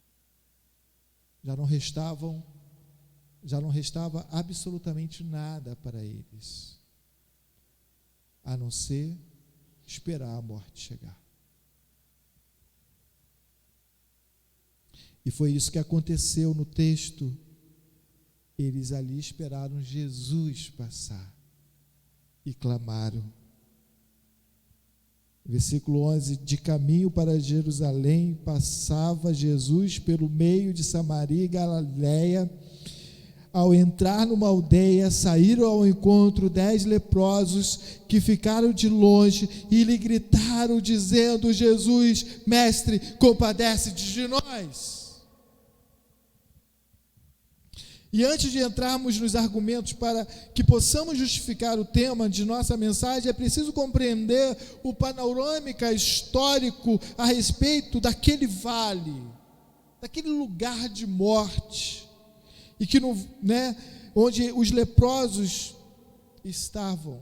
Já não restava absolutamente nada para eles, a não ser esperar a morte chegar. E foi isso que aconteceu no texto. Eles ali esperaram Jesus passar e clamaram. Versículo 11: de caminho para Jerusalém, passava Jesus pelo meio de Samaria e Galiléia. Ao entrar numa aldeia, saíram ao encontro 10 leprosos que ficaram de longe e lhe gritaram, dizendo: Jesus, mestre, compadece-te de nós. E antes de entrarmos nos argumentos para que possamos justificar o tema de nossa mensagem, é preciso compreender o panorâmica histórico a respeito daquele vale, daquele lugar de morte, e que onde os leprosos estavam.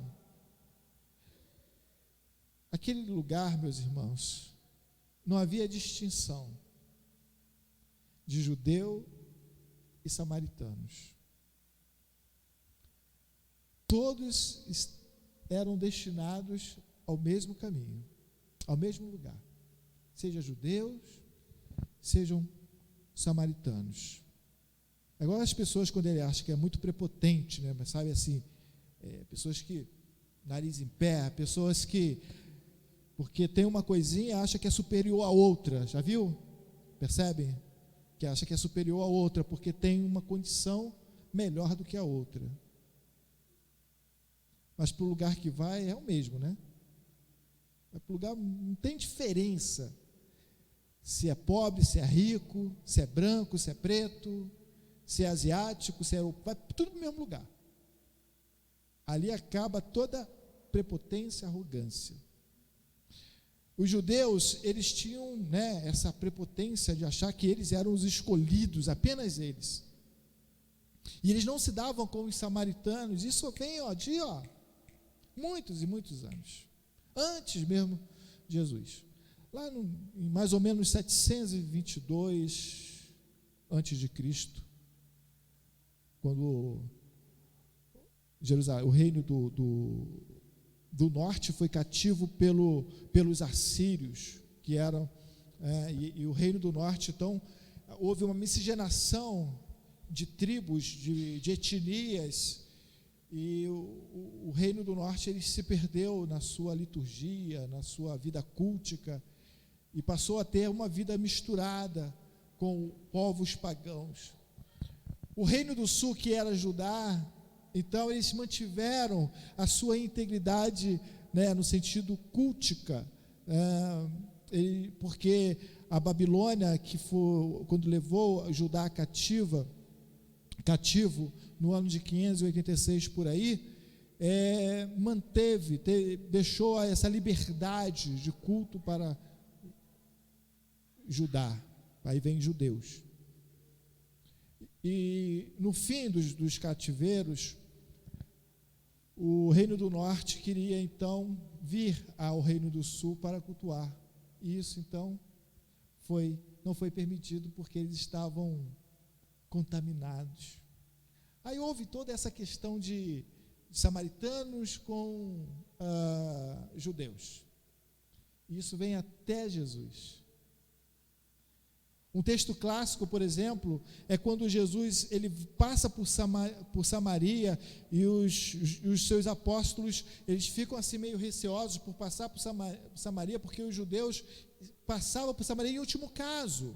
Aquele lugar, meus irmãos, não havia distinção de judeu e samaritanos. Todos eram destinados ao mesmo caminho, ao mesmo lugar, sejam judeus, sejam samaritanos. Agora as pessoas, quando ele acha que é muito prepotente, né, mas sabe assim, pessoas que, nariz em pé, pessoas que, porque tem uma coisinha, acha que é superior a outra, já viu? Percebem? Que acha que é superior a outra, porque tem uma condição melhor do que a outra. Mas para o lugar que vai é o mesmo, né? Vai para o lugar, não tem diferença se é pobre, se é rico, se é branco, se é preto, se é asiático, se é europeu, vai tudo para o mesmo lugar. Ali acaba toda prepotência, arrogância. Os judeus, eles tinham, essa prepotência de achar que eles eram os escolhidos, apenas eles. E eles não se davam com os samaritanos. Isso vem de muitos e muitos anos, antes mesmo de Jesus. Lá em mais ou menos 722 antes de Cristo, quando Jerusalém, o reino do norte foi cativo pelos assírios, que eram, e o reino do norte, então, houve uma miscigenação de tribos, de etnias, e o reino do norte ele se perdeu na sua liturgia, na sua vida cultica, e passou a ter uma vida misturada com povos pagãos. O reino do sul, que era Judá, então eles mantiveram a sua integridade, né, no sentido cultica, porque a Babilônia, que foi quando levou Judá cativo no ano de 586 por aí, deixou essa liberdade de culto para Judá. Aí vem judeus. E no fim dos cativeiros, o reino do norte queria então vir ao reino do sul para cultuar. E isso então não foi permitido, porque eles estavam contaminados. Aí houve toda essa questão de samaritanos com judeus. Isso vem até Jesus. Um texto clássico, por exemplo, é quando Jesus ele passa por Samaria, e os seus apóstolos eles ficam assim meio receosos por passar por Samaria, porque os judeus passavam por Samaria em último caso.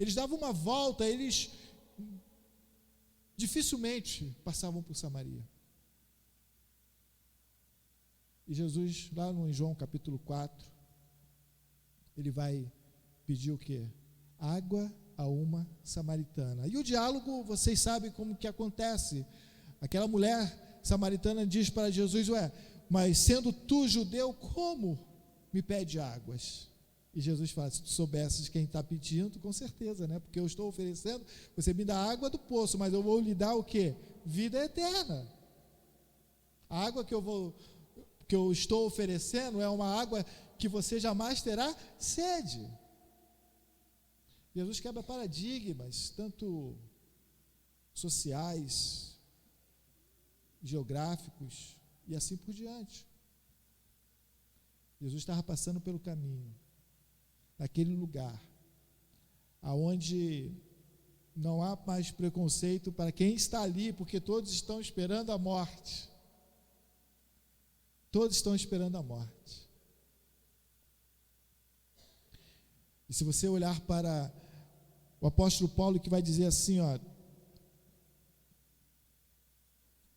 Eles davam uma volta, eles dificilmente passavam por Samaria. E Jesus, lá no João capítulo 4, ele vai pedir o quê? Água a uma samaritana. E o diálogo, vocês sabem como que acontece. Aquela mulher samaritana diz para Jesus: mas sendo tu judeu, como me pede águas? E Jesus fala: se tu soubesses quem está pedindo, com certeza, né? Porque eu estou oferecendo, você me dá água do poço, mas eu vou lhe dar o quê? Vida eterna. A água que eu estou oferecendo é uma água que você jamais terá sede. Jesus quebra paradigmas, tanto sociais, geográficos e assim por diante. Jesus estava passando pelo caminho, naquele lugar, aonde não há mais preconceito para quem está ali, porque todos estão esperando a morte. Todos estão esperando a morte. E se você olhar para o apóstolo Paulo, que vai dizer assim,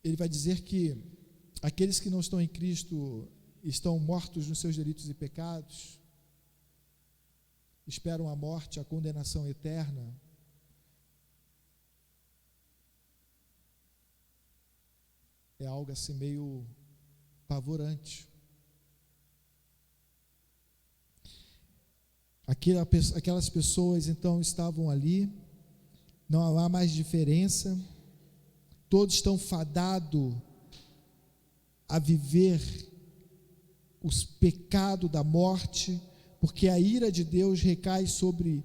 ele vai dizer que aqueles que não estão em Cristo estão mortos nos seus delitos e pecados, esperam a morte, a condenação eterna. É algo assim meio apavorante. Aquelas pessoas então estavam ali, não há mais diferença, todos estão fadados a viver os pecados da morte, porque a ira de Deus recai sobre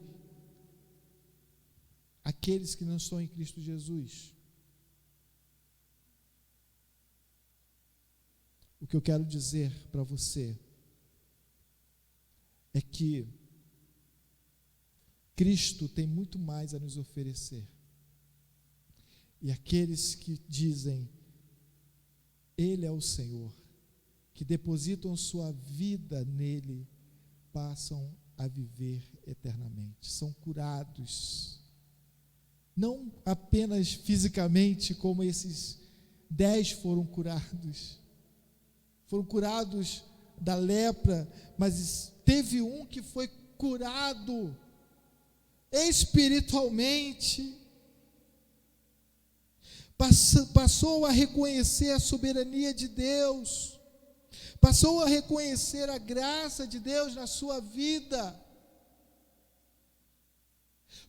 aqueles que não estão em Cristo Jesus. O que eu quero dizer para você é que Cristo tem muito mais a nos oferecer. E aqueles que dizem, Ele é o Senhor, que depositam sua vida nele, passam a viver eternamente. São curados, não apenas fisicamente, como esses 10 foram curados da lepra, mas teve um que foi curado espiritualmente, passou a reconhecer a soberania de Deus, passou a reconhecer a graça de Deus na sua vida,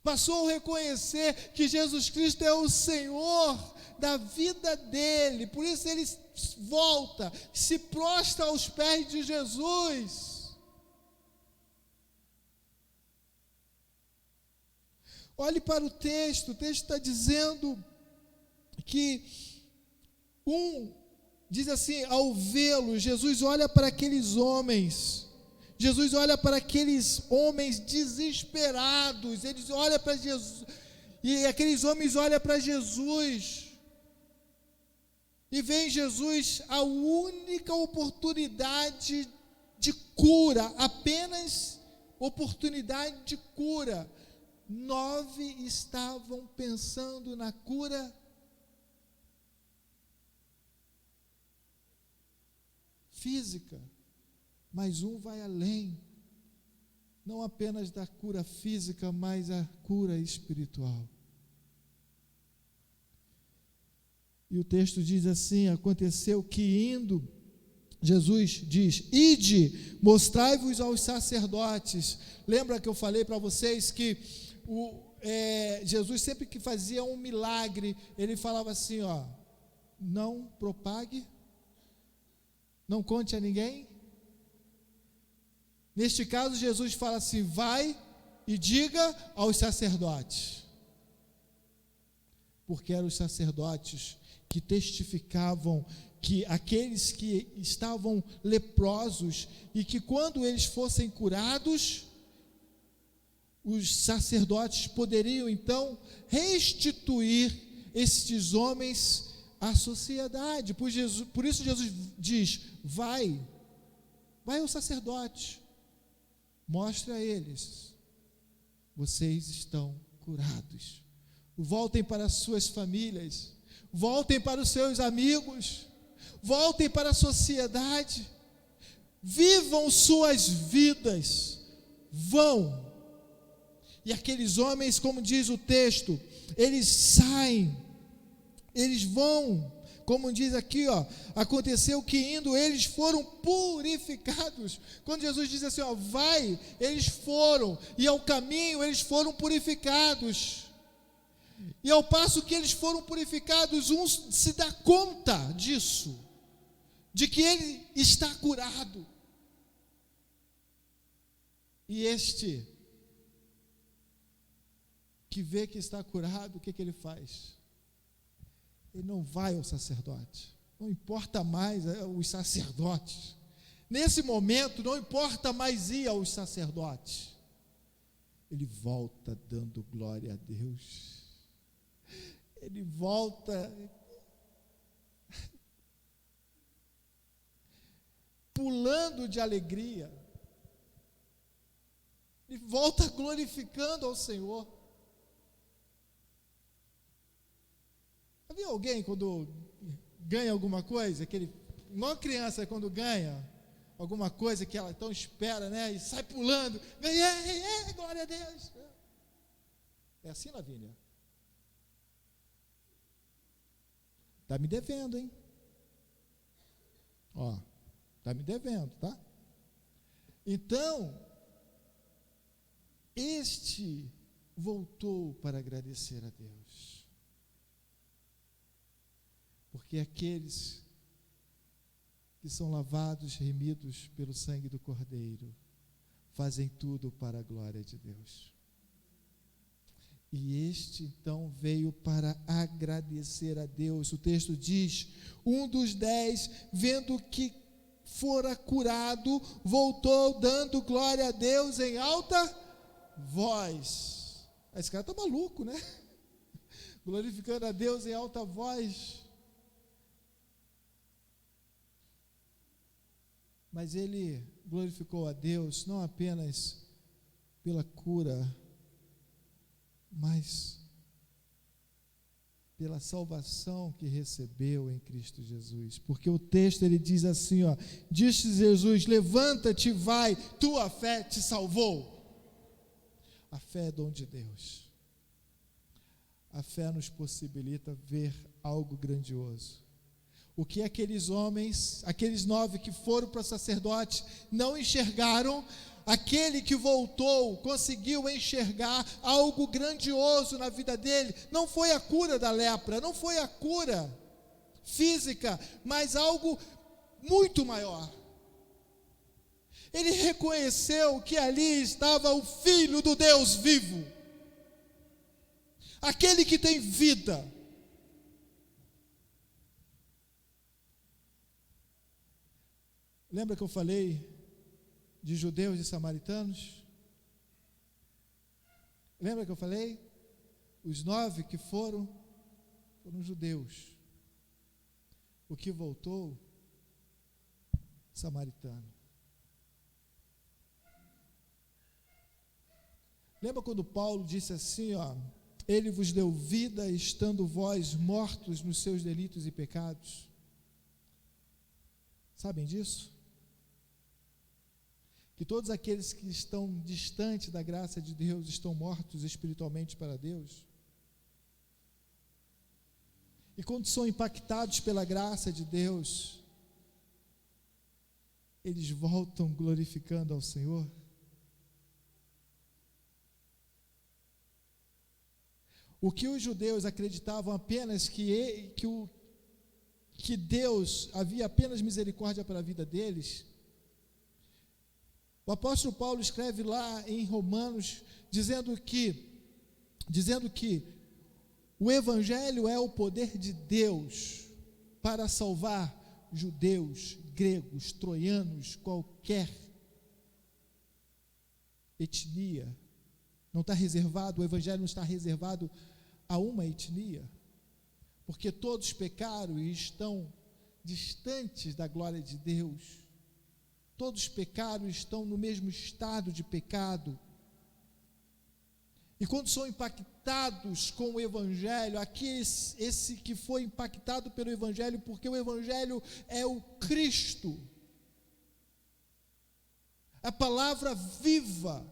passou a reconhecer que Jesus Cristo é o Senhor da vida dele. Por isso ele volta, se prostra aos pés de Jesus. Olhe para o texto está dizendo que diz assim, ao vê-lo, Jesus olha para aqueles homens, Jesus olha para aqueles homens desesperados, eles olham para Jesus, e aqueles homens olham para Jesus, e vem Jesus a única oportunidade de cura, apenas oportunidade de cura. 9 estavam pensando na cura física, mas um vai além, não apenas da cura física, mas a cura espiritual. E o texto diz assim: aconteceu que indo, Jesus diz: ide, mostrai-vos aos sacerdotes. Lembra que eu falei para vocês que Jesus sempre que fazia um milagre, ele falava assim, não propague, não conte a ninguém. Neste caso, Jesus fala assim: vai e diga aos sacerdotes, porque eram os sacerdotes que testificavam que aqueles que estavam leprosos, e que quando eles fossem curados, os sacerdotes poderiam então restituir estes homens à sociedade. Por isso Jesus diz: vai ao sacerdote, mostre a eles, vocês estão curados. Voltem para as suas famílias, voltem para os seus amigos, voltem para a sociedade, vivam suas vidas, vão. E aqueles homens, como diz o texto, eles saem, eles vão, como diz aqui, aconteceu que indo eles foram purificados. Quando Jesus diz assim, vai, eles foram, e ao caminho eles foram purificados. E ao passo que eles foram purificados, um se dá conta disso, de que ele está curado. E este que vê que está curado, o que ele faz? Ele não vai ao sacerdote, não importa mais os sacerdotes. Nesse momento, não importa mais ir aos sacerdotes. Ele volta dando glória a Deus. Ele volta pulando de alegria. Ele volta glorificando ao Senhor. Já viu alguém quando ganha alguma coisa? Uma criança quando ganha alguma coisa que ela então espera, né? E sai pulando. Ganhei, glória a Deus. É assim, Lavínia? Está me devendo, hein? Está me devendo, tá? Então, este voltou para agradecer a Deus. Porque aqueles que são lavados, remidos pelo sangue do Cordeiro, fazem tudo para a glória de Deus. E este então veio para agradecer a Deus. O texto diz: um dos 10, vendo que fora curado, voltou dando glória a Deus em alta voz. Esse cara está maluco, né? Glorificando a Deus em alta voz. Mas ele glorificou a Deus não apenas pela cura, mas pela salvação que recebeu em Cristo Jesus. Porque o texto ele diz assim, disse Jesus: levanta-te e vai, tua fé te salvou. A fé é dom de Deus. A fé nos possibilita ver algo grandioso. O que aqueles homens, aqueles 9 que foram para o sacerdote, não enxergaram, aquele que voltou conseguiu enxergar algo grandioso na vida dele. Não foi a cura da lepra, não foi a cura física, mas algo muito maior. Ele reconheceu que ali estava o Filho do Deus vivo, aquele que tem vida. Lembra que eu falei de judeus e samaritanos? Lembra que eu falei? Os 9 que foram judeus. O que voltou, samaritano. Lembra quando Paulo disse assim, ó, ele vos deu vida, estando vós mortos nos seus delitos e pecados? Sabem disso? Que todos aqueles que estão distantes da graça de Deus estão mortos espiritualmente para Deus. E quando são impactados pela graça de Deus, eles voltam glorificando ao Senhor. O que os judeus acreditavam apenas que Deus havia apenas misericórdia para a vida deles, o apóstolo Paulo escreve lá em Romanos, dizendo que o Evangelho é o poder de Deus para salvar judeus, gregos, troianos, qualquer etnia. Não está reservado, o Evangelho não está reservado a uma etnia, porque todos pecaram e estão distantes da glória de Deus. Todos pecaram e estão no mesmo estado de pecado. E quando são impactados com o Evangelho, aqui esse que foi impactado pelo Evangelho, porque o Evangelho é o Cristo, a palavra viva,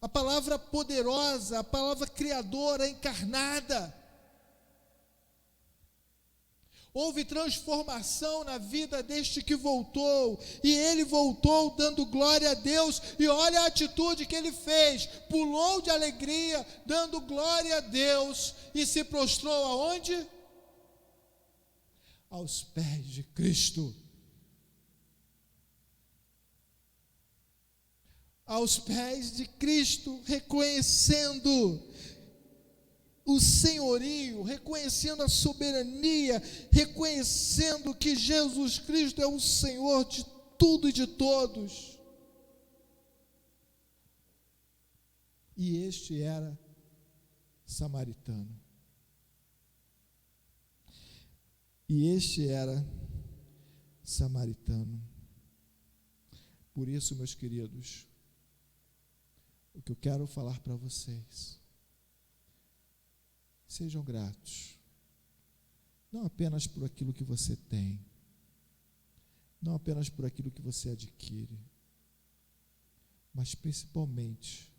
a palavra poderosa, a palavra criadora, encarnada. Houve transformação na vida deste que voltou, e ele voltou dando glória a Deus, e olha a atitude que ele fez, pulou de alegria, dando glória a Deus, e se prostrou aonde? Aos pés de Cristo. Aos pés de Cristo, reconhecendo o senhorio, reconhecendo a soberania, reconhecendo que Jesus Cristo é o Senhor de tudo e de todos. E este era samaritano. Por isso, meus queridos, o que eu quero falar para vocês: sejam gratos, não apenas por aquilo que você tem, não apenas por aquilo que você adquire, mas principalmente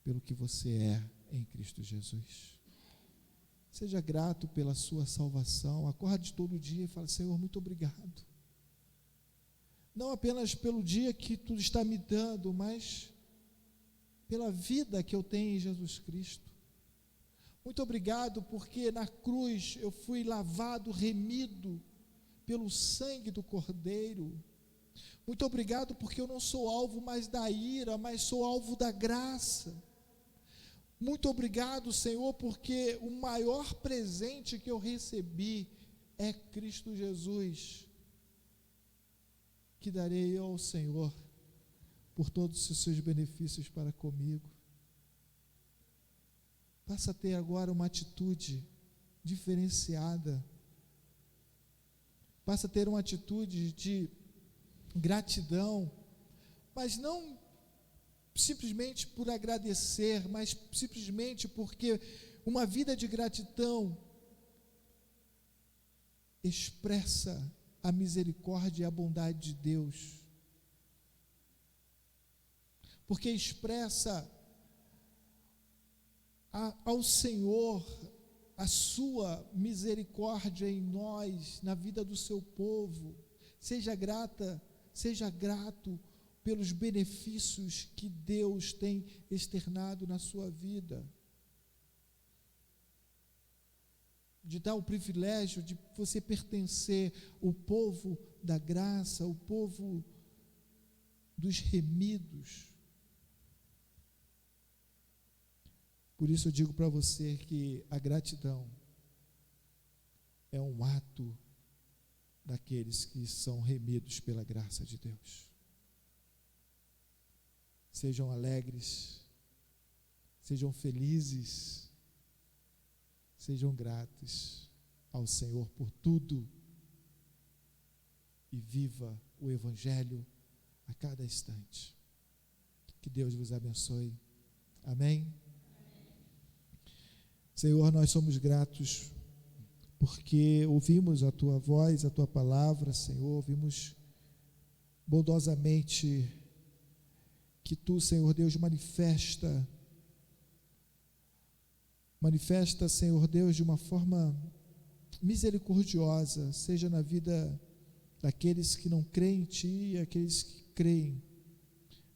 pelo que você é em Cristo Jesus. Seja grato pela sua salvação, acorde todo dia e fale: Senhor, muito obrigado. Não apenas pelo dia que tu está me dando, mas pela vida que eu tenho em Jesus Cristo. Muito obrigado, porque na cruz eu fui lavado, remido pelo sangue do Cordeiro. Muito obrigado, porque eu não sou alvo mais da ira, mas sou alvo da graça. Muito obrigado, Senhor, porque o maior presente que eu recebi é Cristo Jesus, que darei eu ao Senhor por todos os seus benefícios para comigo. Passa a ter agora uma atitude diferenciada. Passa a ter uma atitude de gratidão, mas não simplesmente por agradecer, mas simplesmente porque uma vida de gratidão expressa a misericórdia e a bondade de Deus, porque expressa ao Senhor a sua misericórdia em nós, na vida do seu povo. Seja grato pelos benefícios que Deus tem externado na sua vida, de dar o privilégio de você pertencer ao povo da graça, o povo dos remidos. Por isso eu digo para você que a gratidão é um ato daqueles que são remidos pela graça de Deus. Sejam alegres, sejam felizes, sejam gratos ao Senhor por tudo e viva o Evangelho a cada instante. Que Deus vos abençoe. Amém? Senhor, nós somos gratos porque ouvimos a Tua voz, a Tua palavra, Senhor, ouvimos bondosamente que Tu, Senhor Deus, manifesta, Senhor Deus, de uma forma misericordiosa, seja na vida daqueles que não creem em Ti e aqueles que creem,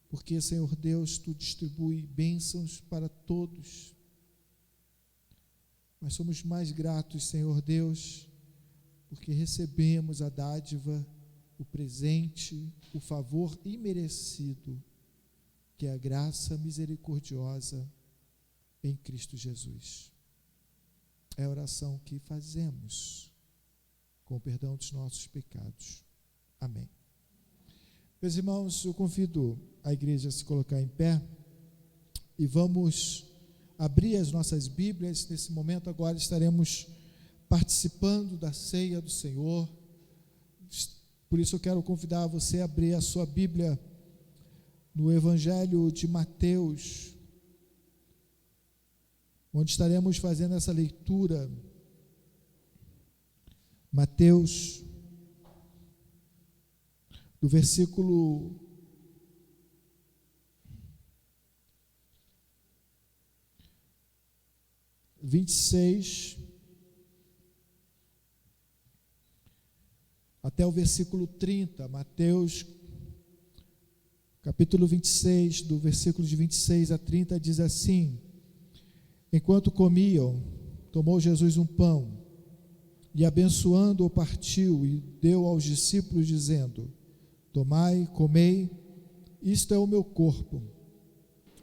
porque, Senhor Deus, Tu distribui bênçãos para todos. Nós somos mais gratos, Senhor Deus, porque recebemos a dádiva, o presente, o favor imerecido, que é a graça misericordiosa em Cristo Jesus. É a oração que fazemos com o perdão dos nossos pecados. Amém. Meus irmãos, eu convido a igreja a se colocar em pé e vamos abrir as nossas Bíblias. Nesse momento agora estaremos participando da ceia do Senhor. Por isso eu quero convidar você a abrir a sua Bíblia no Evangelho de Mateus, onde estaremos fazendo essa leitura. Mateus, do versículo 26 até o versículo 30. Mateus, capítulo 26, do versículo de 26 a 30, diz assim: Enquanto comiam, tomou Jesus um pão e, abençoando-o, partiu e deu aos discípulos, dizendo: Tomai, comei, isto é o meu corpo.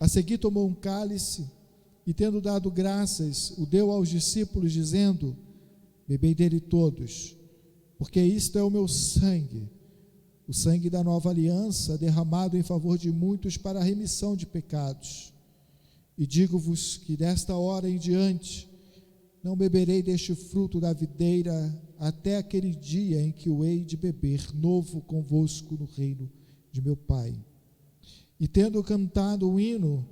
A seguir tomou um cálice e, tendo dado graças, o deu aos discípulos, dizendo: Bebei dele todos, porque isto é o meu sangue, o sangue da nova aliança, derramado em favor de muitos para a remissão de pecados. E digo-vos que desta hora em diante não beberei deste fruto da videira até aquele dia em que o hei de beber novo convosco no reino de meu Pai. E tendo cantado o hino,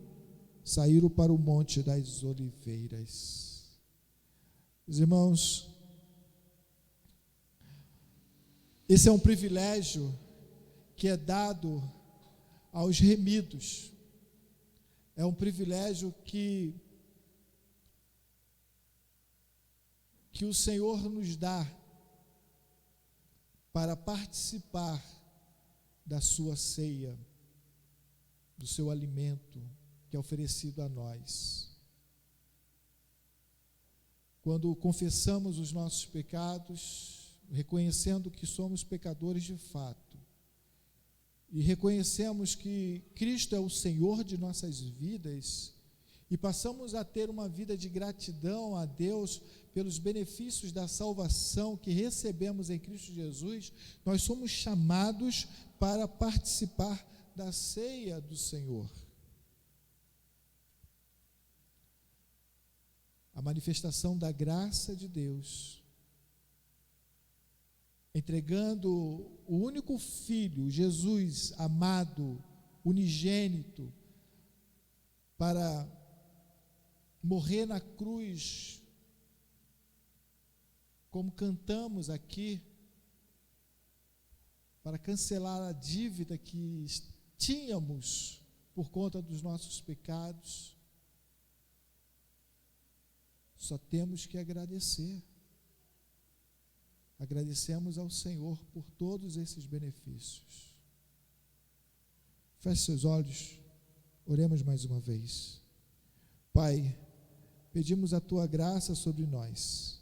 saíram para o Monte das Oliveiras. Os irmãos, esse é um privilégio que é dado aos remidos. É um privilégio que o Senhor nos dá para participar da sua ceia, do seu alimento que é oferecido a nós. Quando confessamos os nossos pecados, reconhecendo que somos pecadores de fato, e reconhecemos que Cristo é o Senhor de nossas vidas, e passamos a ter uma vida de gratidão a Deus pelos benefícios da salvação que recebemos em Cristo Jesus, nós somos chamados para participar da ceia do Senhor. A manifestação da graça de Deus, entregando o único Filho, Jesus amado, unigênito, para morrer na cruz, como cantamos aqui, para cancelar a dívida que tínhamos por conta dos nossos pecados. Só temos que agradecer. Agradecemos ao Senhor por todos esses benefícios. Feche seus olhos, oremos mais uma vez. Pai, pedimos a Tua graça sobre nós.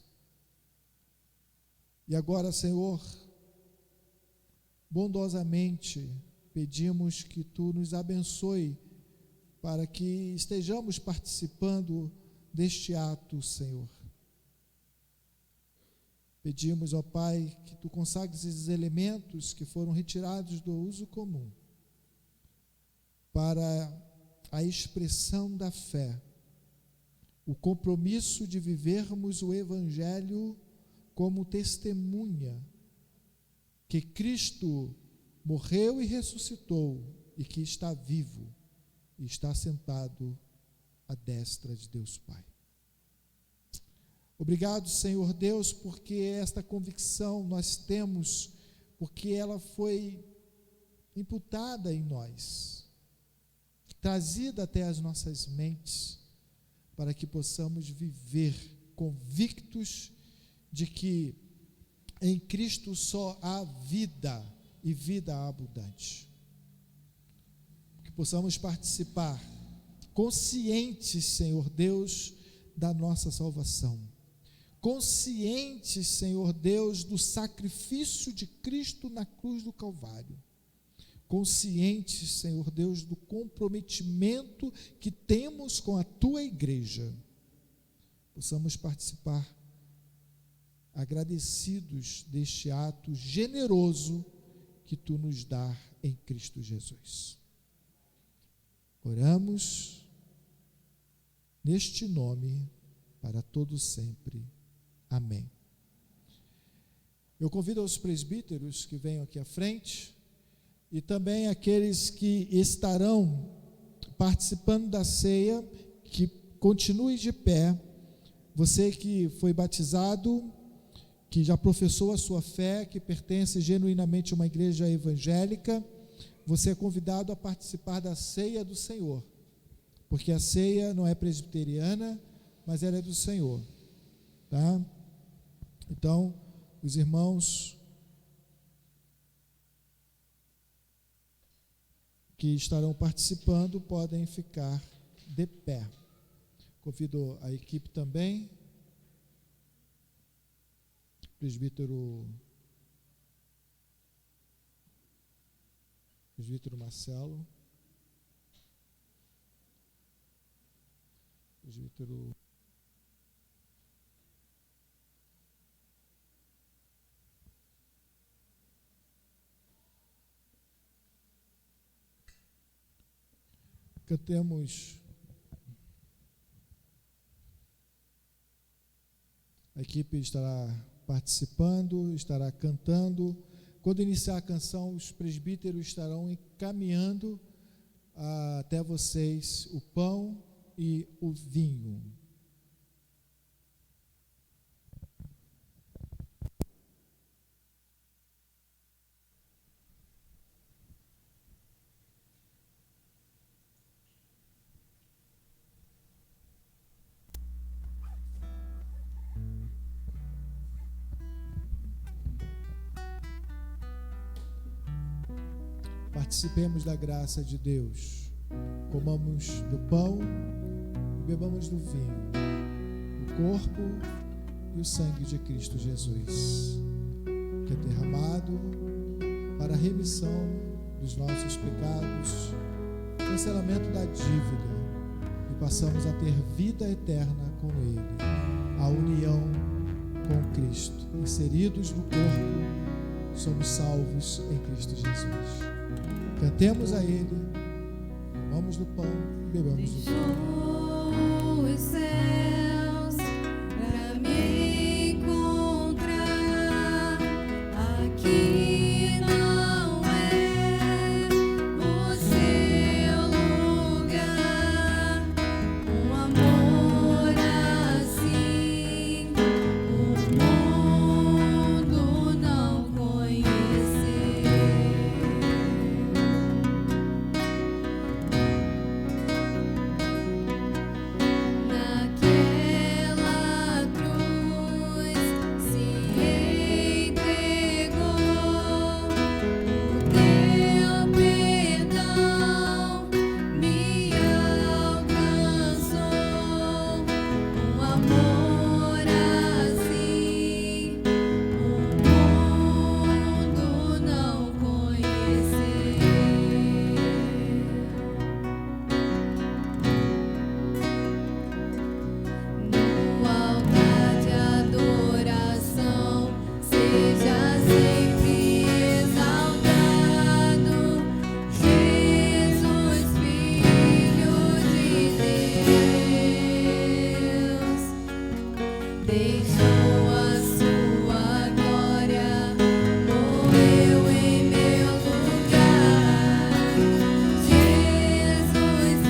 E agora, Senhor, bondosamente pedimos que Tu nos abençoe para que estejamos participando deste ato, Senhor. Pedimos, ó Pai, que Tu consagres esses elementos que foram retirados do uso comum para a expressão da fé, o compromisso de vivermos o Evangelho como testemunha que Cristo morreu e ressuscitou e que está vivo e está sentado à destra de Deus Pai. Obrigado, Senhor Deus, porque esta convicção nós temos, porque ela foi imputada em nós, trazida até as nossas mentes, para que possamos viver convictos de que em Cristo só há vida e vida abundante. Que possamos participar conscientes, Senhor Deus, da nossa salvação. Conscientes, Senhor Deus, do sacrifício de Cristo na cruz do Calvário. Conscientes, Senhor Deus, do comprometimento que temos com a Tua igreja. Possamos participar agradecidos deste ato generoso que Tu nos dá em Cristo Jesus. Oramos neste nome para todo sempre. Amém. Eu convido os presbíteros que venham aqui à frente e também aqueles que estarão participando da ceia, que continue de pé. Você que foi batizado, que já professou a sua fé, que pertence genuinamente a uma igreja evangélica, você é convidado a participar da ceia do Senhor, porque a ceia não é presbiteriana, mas ela é do Senhor, tá? Então, os irmãos que estarão participando podem ficar de pé. Convido a equipe também, presbítero Marcelo, presbítero cantemos. A equipe estará participando, estará cantando. Quando iniciar a canção, os presbíteros estarão encaminhando até vocês o pão e o vinho. Participemos da graça de Deus, comamos do pão e bebamos do vinho, o corpo e o sangue de Cristo Jesus, que é derramado para a remissão dos nossos pecados, cancelamento da dívida, e passamos a ter vida eterna com Ele, a união com Cristo. Inseridos no corpo, somos salvos em Cristo Jesus. Cantemos a Ele, comamos do pão e bebamos do vinho. Os céus para me encontrar, aqui não é o seu lugar. Um amor assim o mundo não conheceu. Jesus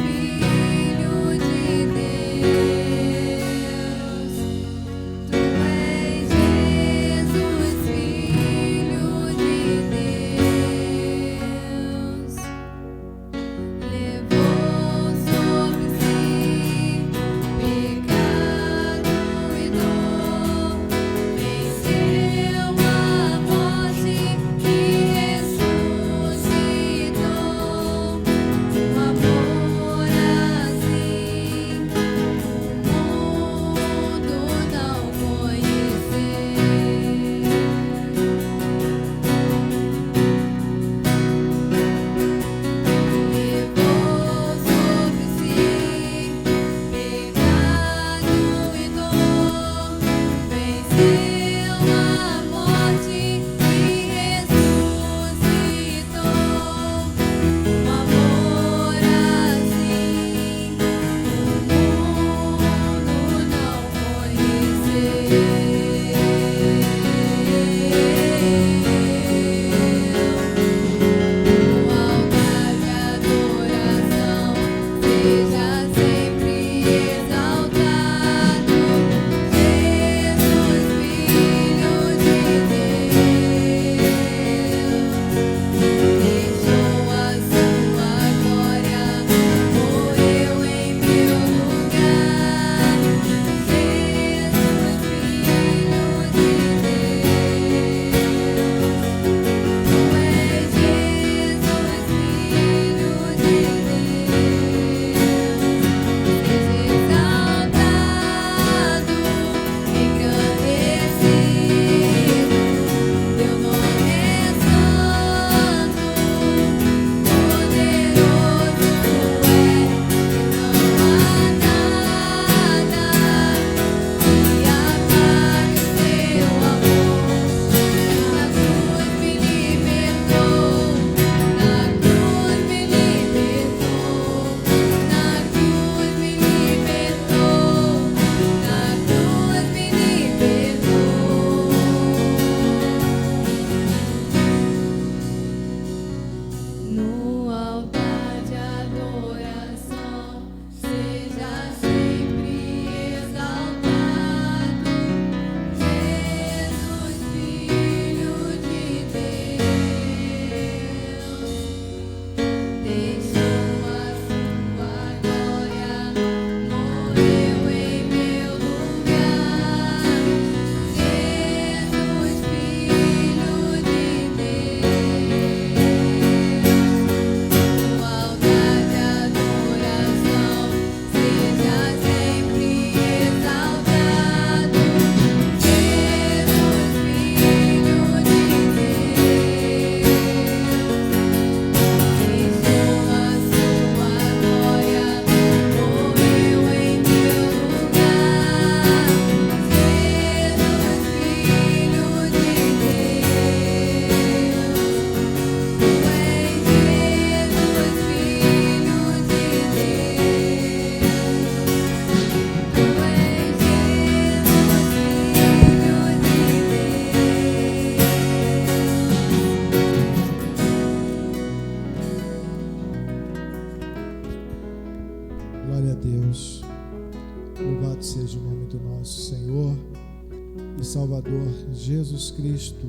e Salvador Jesus Cristo.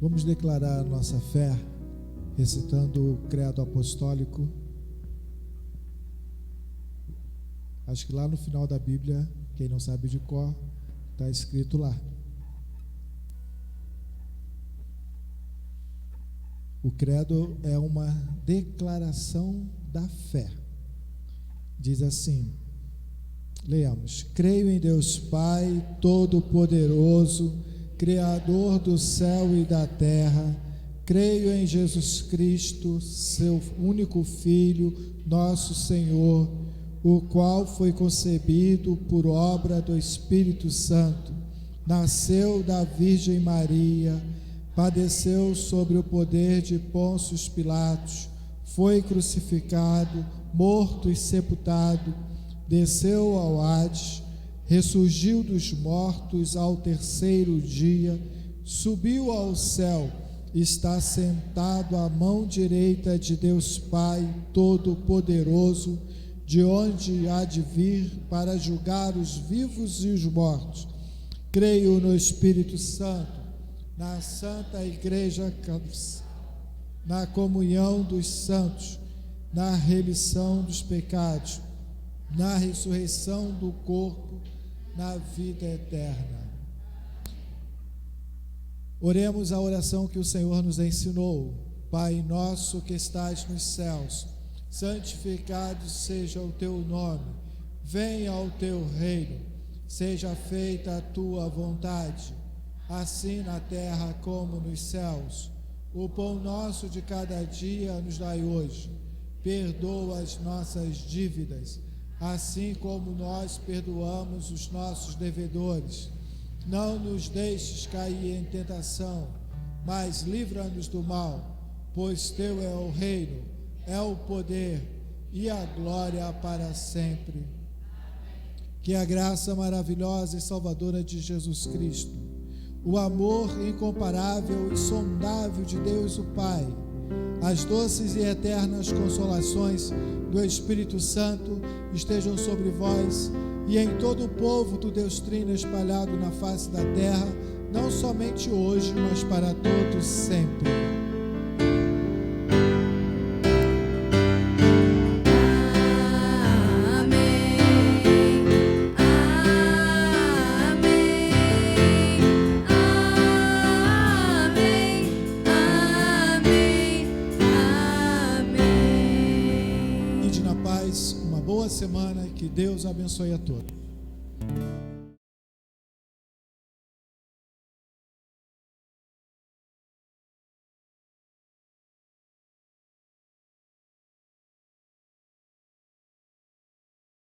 Vamos declarar a nossa fé recitando o credo apostólico. Acho que lá no final da Bíblia, quem não sabe de cor, está escrito lá. O credo é uma declaração da fé. Diz assim, leamos: creio em Deus Pai Todo-Poderoso, Criador do céu e da terra. Creio em Jesus Cristo, seu único Filho, nosso Senhor, o qual foi concebido por obra do Espírito Santo, nasceu da Virgem Maria, padeceu sob o poder de Pôncio Pilatos, foi crucificado, morto e sepultado, desceu ao Hades, ressurgiu dos mortos ao terceiro dia, subiu ao céu, está sentado à mão direita de Deus Pai Todo-Poderoso, de onde há de vir para julgar os vivos e os mortos. Creio no Espírito Santo, na Santa Igreja, na comunhão dos santos, na remissão dos pecados, na ressurreição do corpo, na vida eterna. Oremos a oração que o Senhor nos ensinou. Pai nosso que estás nos céus, santificado seja o teu nome, venha o teu reino, seja feita a tua vontade, assim na terra como nos céus. O pão nosso de cada dia nos dai hoje. Perdoa as nossas dívidas, assim como nós perdoamos os nossos devedores. Não nos deixes cair em tentação, mas livra-nos do mal, pois teu é o reino, é o poder e a glória para sempre. Que a graça maravilhosa e salvadora de Jesus Cristo, o amor incomparável e insondável de Deus o Pai, as doces e eternas consolações do Espírito Santo estejam sobre vós e em todo o povo do Deus Trino espalhado na face da terra, não somente hoje, mas para todos sempre. Semana, que Deus abençoe a todos.